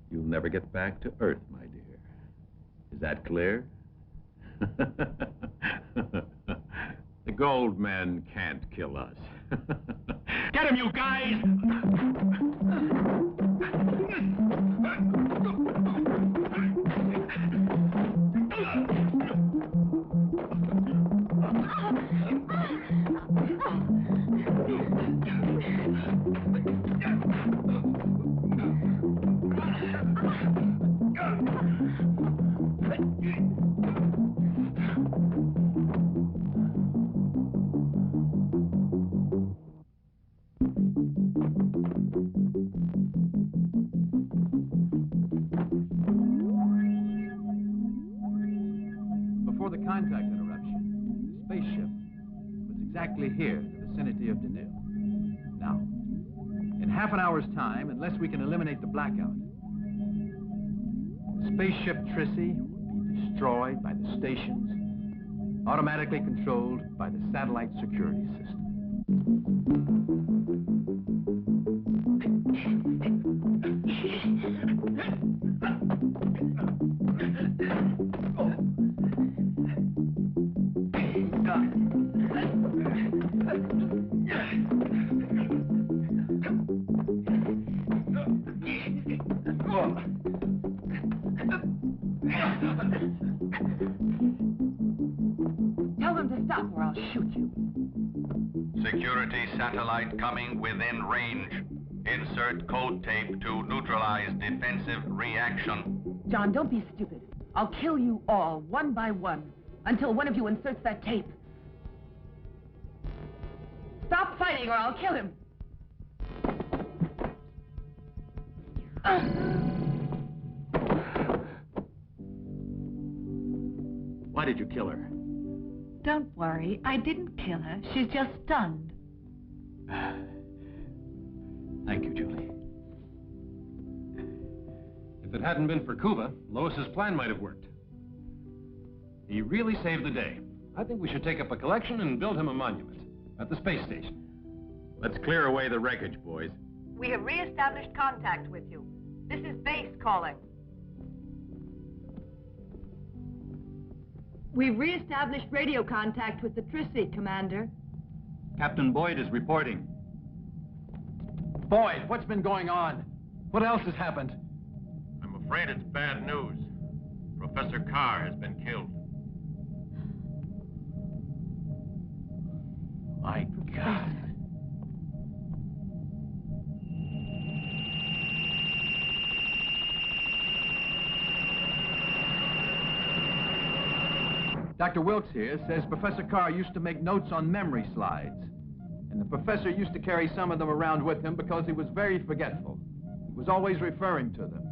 you'll never get back to Earth, my dear. Is that clear? The gold men can't kill us. Get him, you guys! Before the contact interruption, the spaceship was exactly here in the vicinity of Deneu. Now, in half an hour's time, unless we can eliminate the blackout, the spaceship Trissy will be destroyed by the stations, automatically controlled by the satellite security system. satellite coming within range. Insert code tape to neutralize defensive reaction. John, don't be stupid. I'll kill you all, one by one, until one of you inserts that tape. Stop fighting or I'll kill him. Why did you kill her? Don't worry, I didn't kill her. She's just stunned. Thank you, Julie. If it hadn't been for Kuva, Lois's plan might have worked. He really saved the day. I think we should take up a collection and build him a monument at the space station. Let's clear away the wreckage, boys. We have re-established contact with you. This is base calling. We've re-established radio contact with the Trissy, Commander. Captain Boyd is reporting. Boyd, what's been going on? What else has happened? I'm afraid it's bad news. Professor Carr has been killed. My God. Dr. Wilkes here says Professor Carr used to make notes on memory slides. And the professor used to carry some of them around with him because he was very forgetful. He was always referring to them.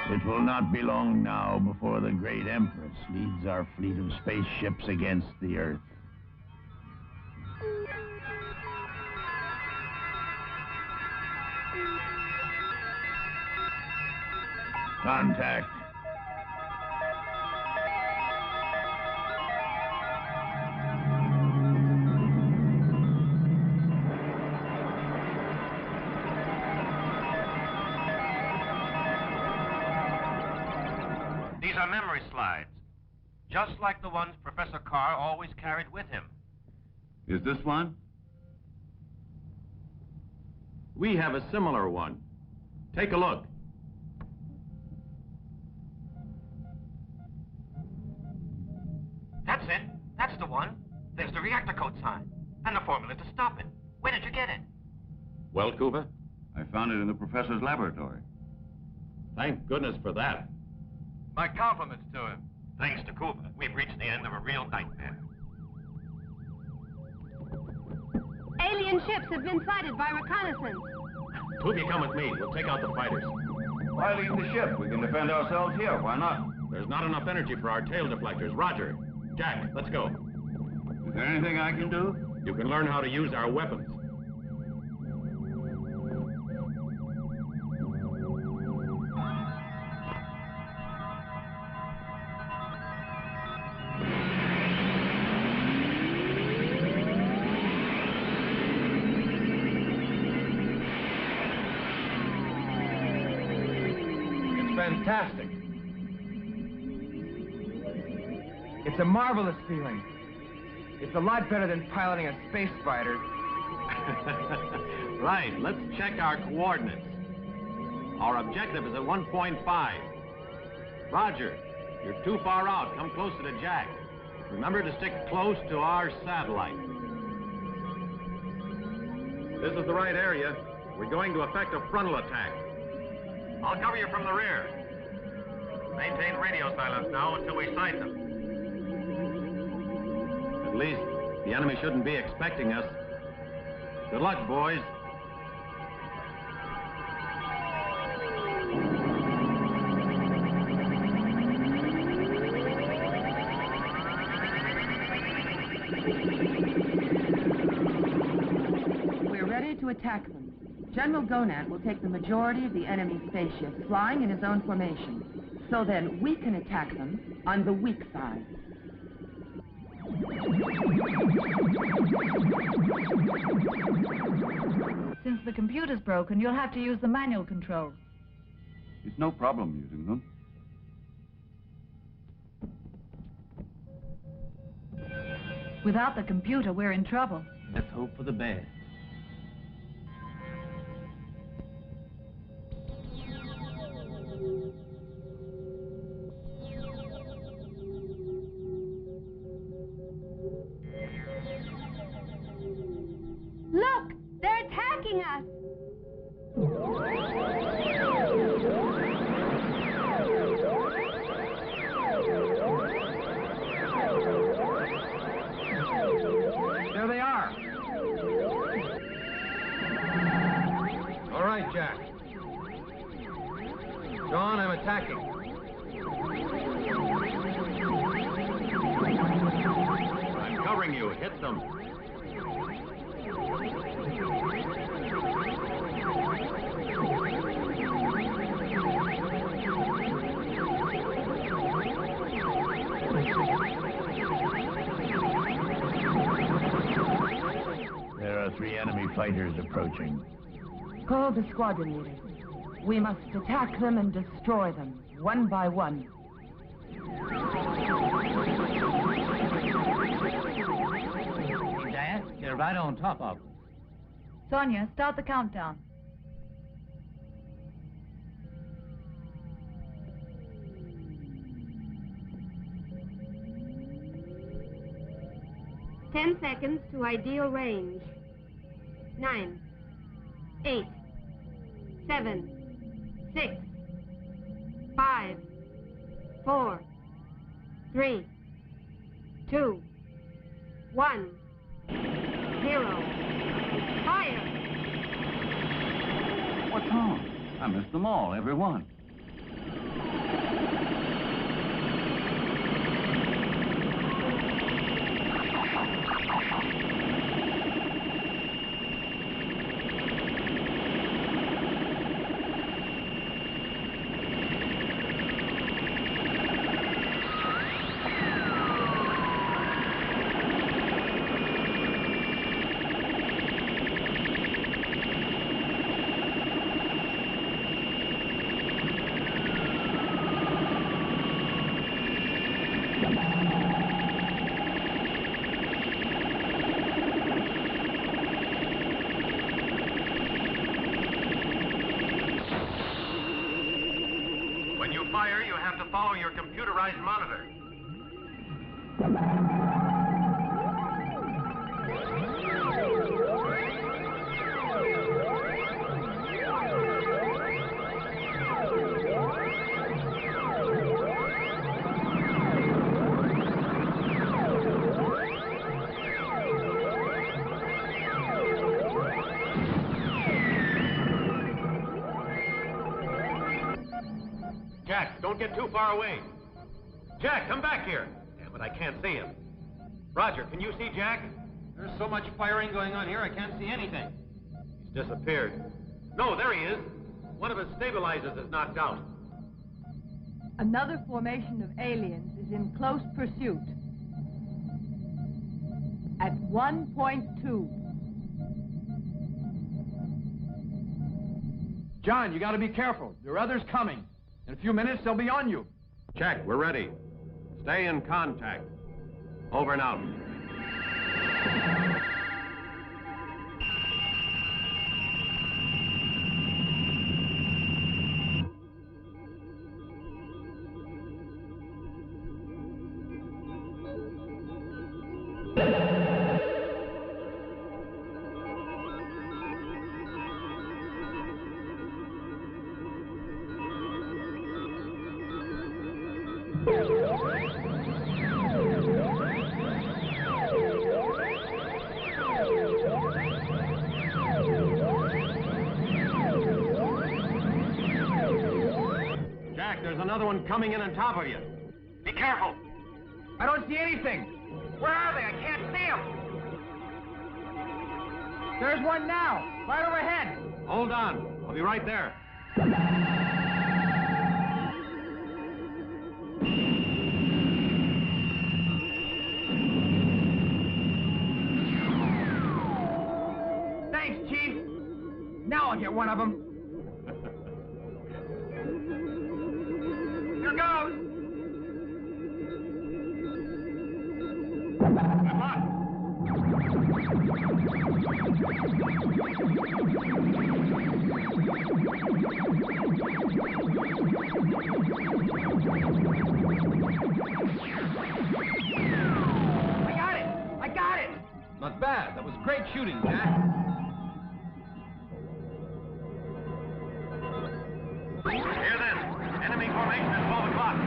It will not be long now before the great Empress leads our fleet of spaceships against the Earth. Contact. These are memory slides, just like the ones Professor Carr always carried with him. Is this one? We have a similar one. Take a look. That's it. That's the one. There's the reactor code sign and the formula to stop it. Where did you get it? Well, Kuva? I found it in the professor's laboratory. Thank goodness for that. My compliments to him. Thanks to Kuva, we've reached the end of a real nightmare. Alien ships have been sighted by reconnaissance. Two of you come with me. We'll take out the fighters. Why leave the ship? We can defend ourselves here. Why not? There's not enough energy for our tail deflectors. Roger. Jack, let's go. Is there anything I can do? You can learn how to use our weapons. Fantastic. It's a marvelous feeling. It's a lot better than piloting a space fighter. Right, let's check our coordinates. Our objective is at 1.5. Roger, you're too far out. Come closer to Jack. Remember to stick close to our satellite. This is the right area. We're going to effect a frontal attack. I'll cover you from the rear. Maintain radio silence now until we sight them. At least the enemy shouldn't be expecting us. Good luck, boys. We're ready to attack them. General Gonat will take the majority of the enemy spaceships flying in his own formation. So then we can attack them on the weak side. Since the computer's broken, you'll have to use the manual control. It's no problem using them. Without the computer, we're in trouble. Let's hope for the best. Look! They're attacking us! There they are. All right, Jack. John, I'm attacking. I'm covering you. Hit them. There are 3 enemy fighters approaching. Call the squadron leaders. We must attack them and destroy them, one by one. Dad, they're right on top of us. Sonia, start the countdown. Ten seconds to ideal range. 9, 8, 7, 6, 5, 4, 3, 2, 1, 0. Fire! What's wrong? I missed them all, every one. When you fire, you have to follow your computerized monitor. Jack, don't get too far away. Jack, come back here. Damn it, I can't see him. Roger, can you see Jack? There's so much firing going on here, I can't see anything. He's disappeared. No, there he is. One of his stabilizers is knocked out. Another formation of aliens is in close pursuit. At 1.2. John, you gotta be careful. There are others coming. In a few minutes, they'll be on you. Check, we're ready. Stay in contact. Over and out. there's another one coming in on top of you. Be careful. I don't see anything. Where are they? I can't see them. There's one now, right overhead. Hold on. I'll be right there. Thanks, Chief. Now I'll get one of them. Here goes. Good luck. I got it! Not bad. That was great shooting, Jack. Hear this. Enemy formation at 12 o'clock.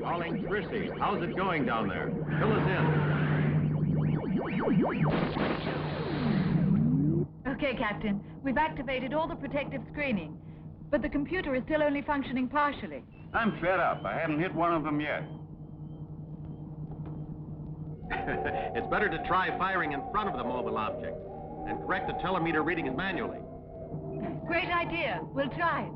Calling Chrissy. How's it going down there? Fill us in. Okay, Captain. We've activated all the protective screening, but the computer is still only functioning partially. I'm fed up. I haven't hit one of them yet. It's better to try firing in front of the mobile object and correct the telemeter readings manually. Great idea. We'll try it.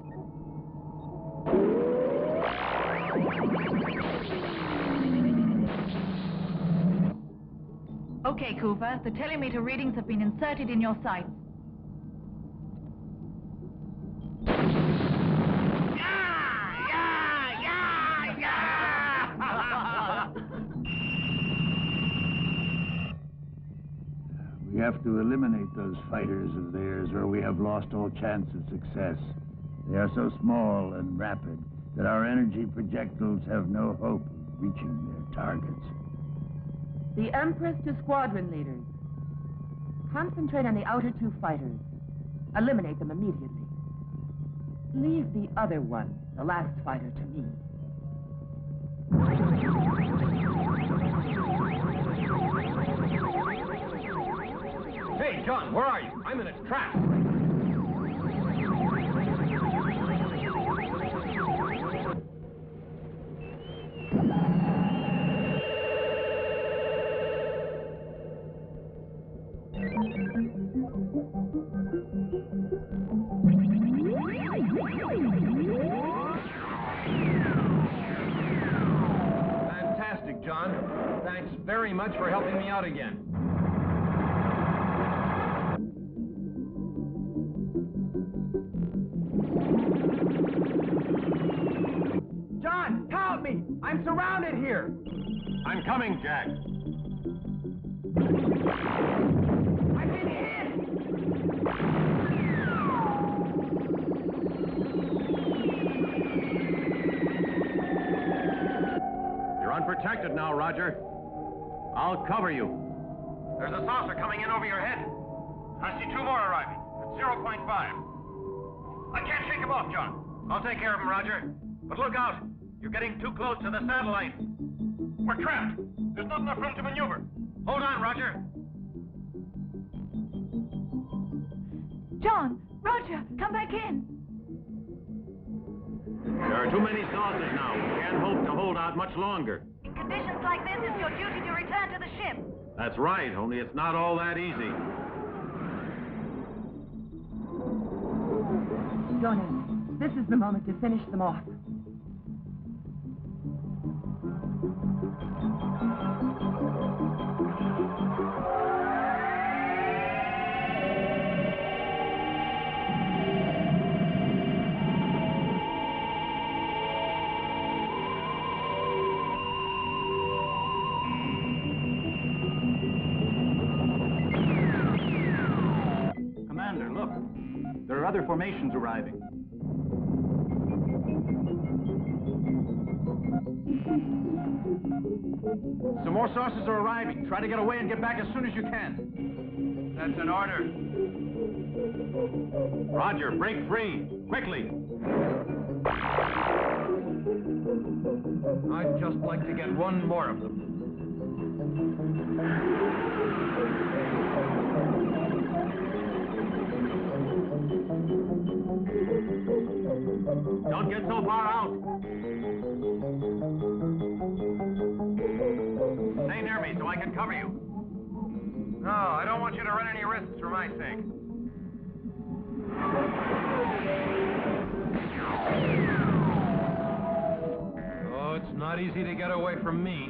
Okay, Cooper. The telemeter readings have been inserted in your sights. We have to eliminate those fighters of theirs, or we have lost all chance of success. They are so small and rapid that our energy projectiles have no hope of reaching their targets. The Empress to squadron leaders. Concentrate on the outer two fighters. Eliminate them immediately. Leave the other one, the last fighter, to me. Hey, John, where are you? I'm in a trap. Fantastic, John. Thanks very much for helping me out again. John, help me! I'm surrounded here! I'm coming, Jack. I've been hit! You're unprotected now, Roger. I'll cover you. There's a saucer coming in over your head. I see two more arriving at 0.5. I can't shake him off, John. I'll take care of him, Roger. But look out. You're getting too close to the satellite. We're trapped. There's not enough room to maneuver. Hold on, Roger. John! Roger! Come back in! There are too many saucers now. We can't hope to hold out much longer. In conditions like this, it's your duty to return to the ship. That's right, only it's not all that easy. Jonas, this is the moment to finish them off. other formations arriving. Some more saucers are arriving. Try to get away and get back as soon as you can. That's an order. Roger, break free. Quickly. I'd just like to get one more of them. Don't get so far out. Stay near me so I can cover you. No, I don't want you to run any risks for my sake. Oh, it's not easy to get away from me.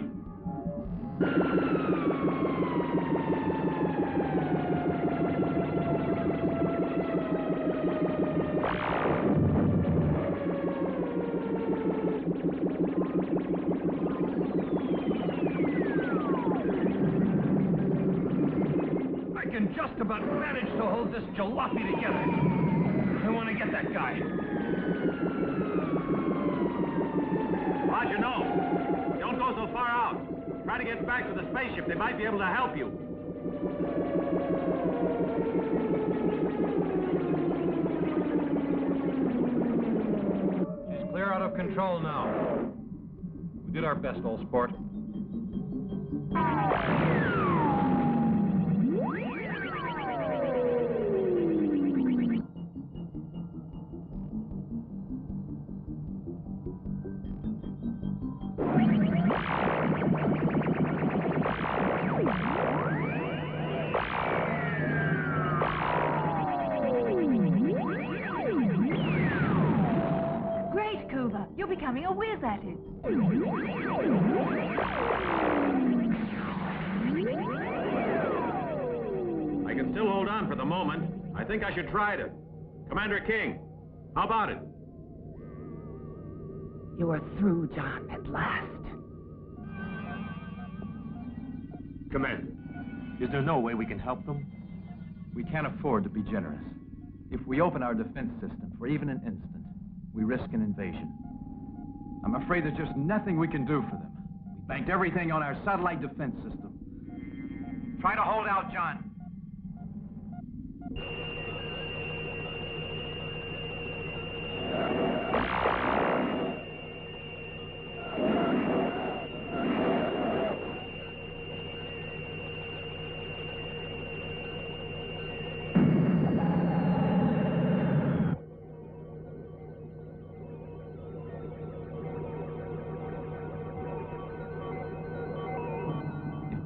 I can just about manage to hold this jalopy together. I want to get that guy. Roger, no. Don't go so far out. Try to get back to the spaceship. They might be able to help you. She's clear out of control now. We did our best, old sport. Great, Coover. You're becoming a whiz at it. I can still hold on for the moment. I think I should try to. Commander King, how about it? You are through, John, at last. Commander, is there no way we can help them? We can't afford to be generous. If we open our defense system for even an instant, we risk an invasion. I'm afraid there's just nothing we can do for them. We banked everything on our satellite defense system. Try to hold out, John.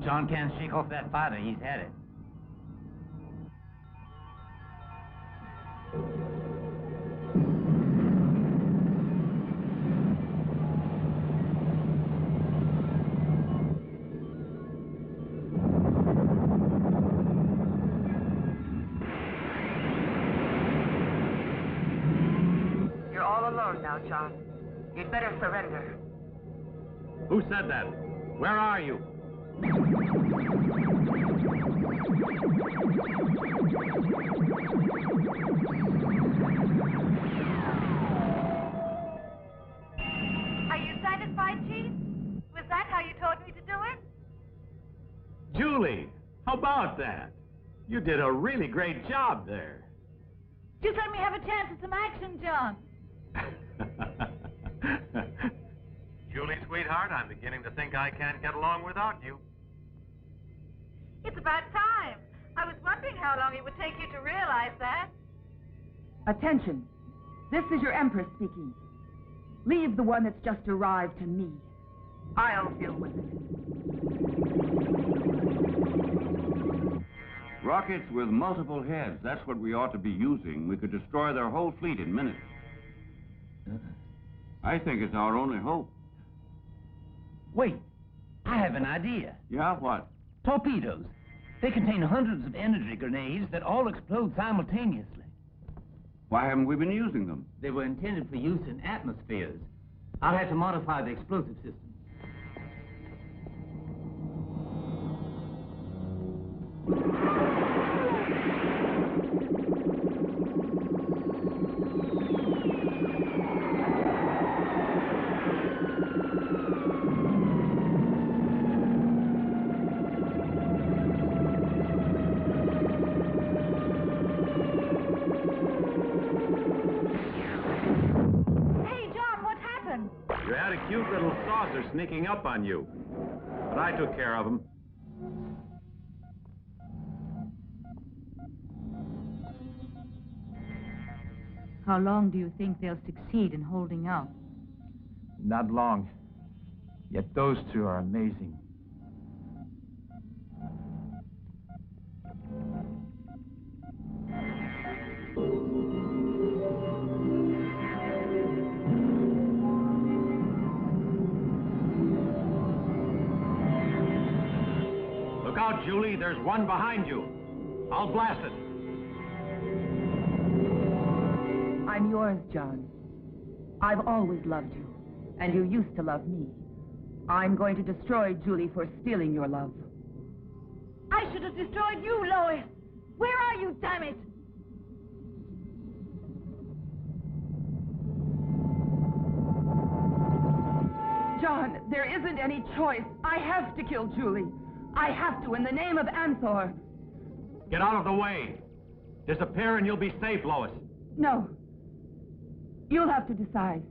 John can't shake off that fighter. He's had it. You're all alone now, John. You'd better surrender. Who said that? Where are you? Are you satisfied, Chief? Was that how you taught me to do it? Julie, how about that? You did a really great job there. Just let me have a chance at some action, John. Julie, sweetheart, I'm beginning to think I can't get along without you. It's about time. I was wondering how long it would take you to realize that. Attention. This is your Empress speaking. Leave the one that's just arrived to me. I'll deal with it. Rockets with multiple heads, that's what we ought to be using. We could destroy their whole fleet in minutes. I think it's our only hope. Wait, I have an idea. Yeah, what? Torpedoes. They contain hundreds of energy grenades that all explode simultaneously. Why haven't we been using them? They were intended for use in atmospheres. I'll have to modify the explosive system. a cute little saucer sneaking up on you. But I took care of him. How long do you think they'll succeed in holding out? Not long. Yet those two are amazing. Look out, Julie. There's one behind you. I'll blast it. I'm yours, John. I've always loved you, and you used to love me. I'm going to destroy Julie for stealing your love. I should have destroyed you, Lois. Where are you, damn it? John, there isn't any choice. I have to kill Julie. I have to, in the name of Anthor. Get out of the way. Disappear and you'll be safe, Lois. No. You'll have to decide.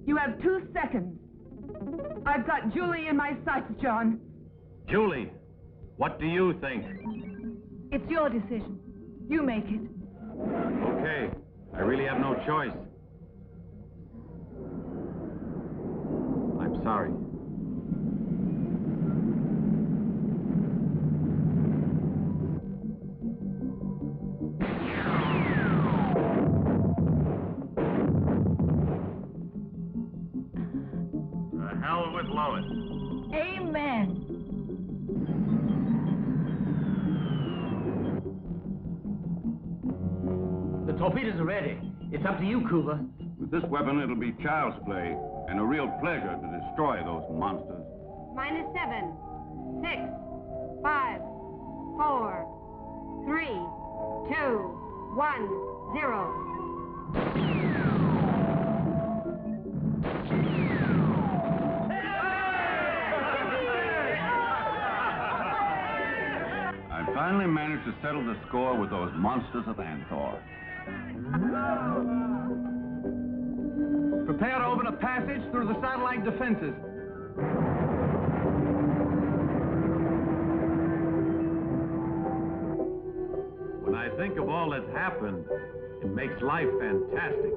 You have 2 seconds. I've got Julie in my sights, John. Julie, what do you think? It's your decision. You make it. Okay. I really have no choice. I'm sorry. To hell with Lois. Amen. The torpedoes are ready. It's up to you, Cooper. With this weapon, it'll be child's play and a real pleasure to destroy those monsters. -7, 6, 5, 4, 3, 2, 1, 0. I finally managed to settle the score with those monsters of Anthor. Prepare to open a passage through the satellite defenses. When I think of all that's happened, it makes life fantastic.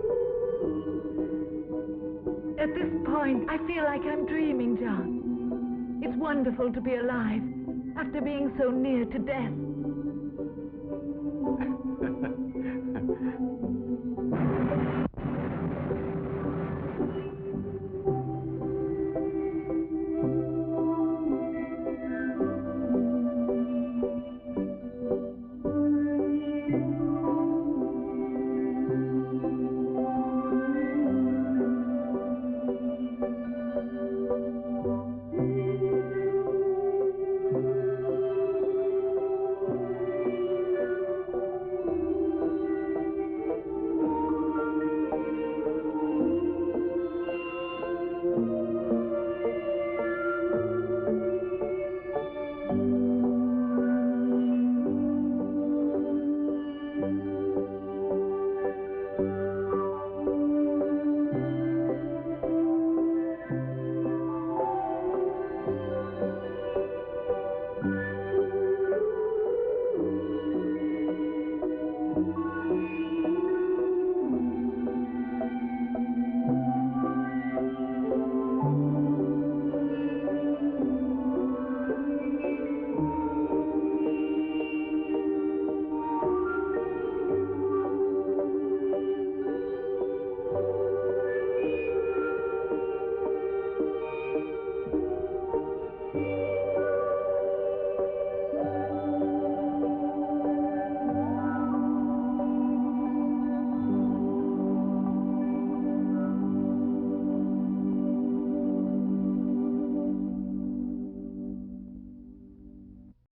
At this point, I feel like I'm dreaming, John. It's wonderful to be alive after being so near to death.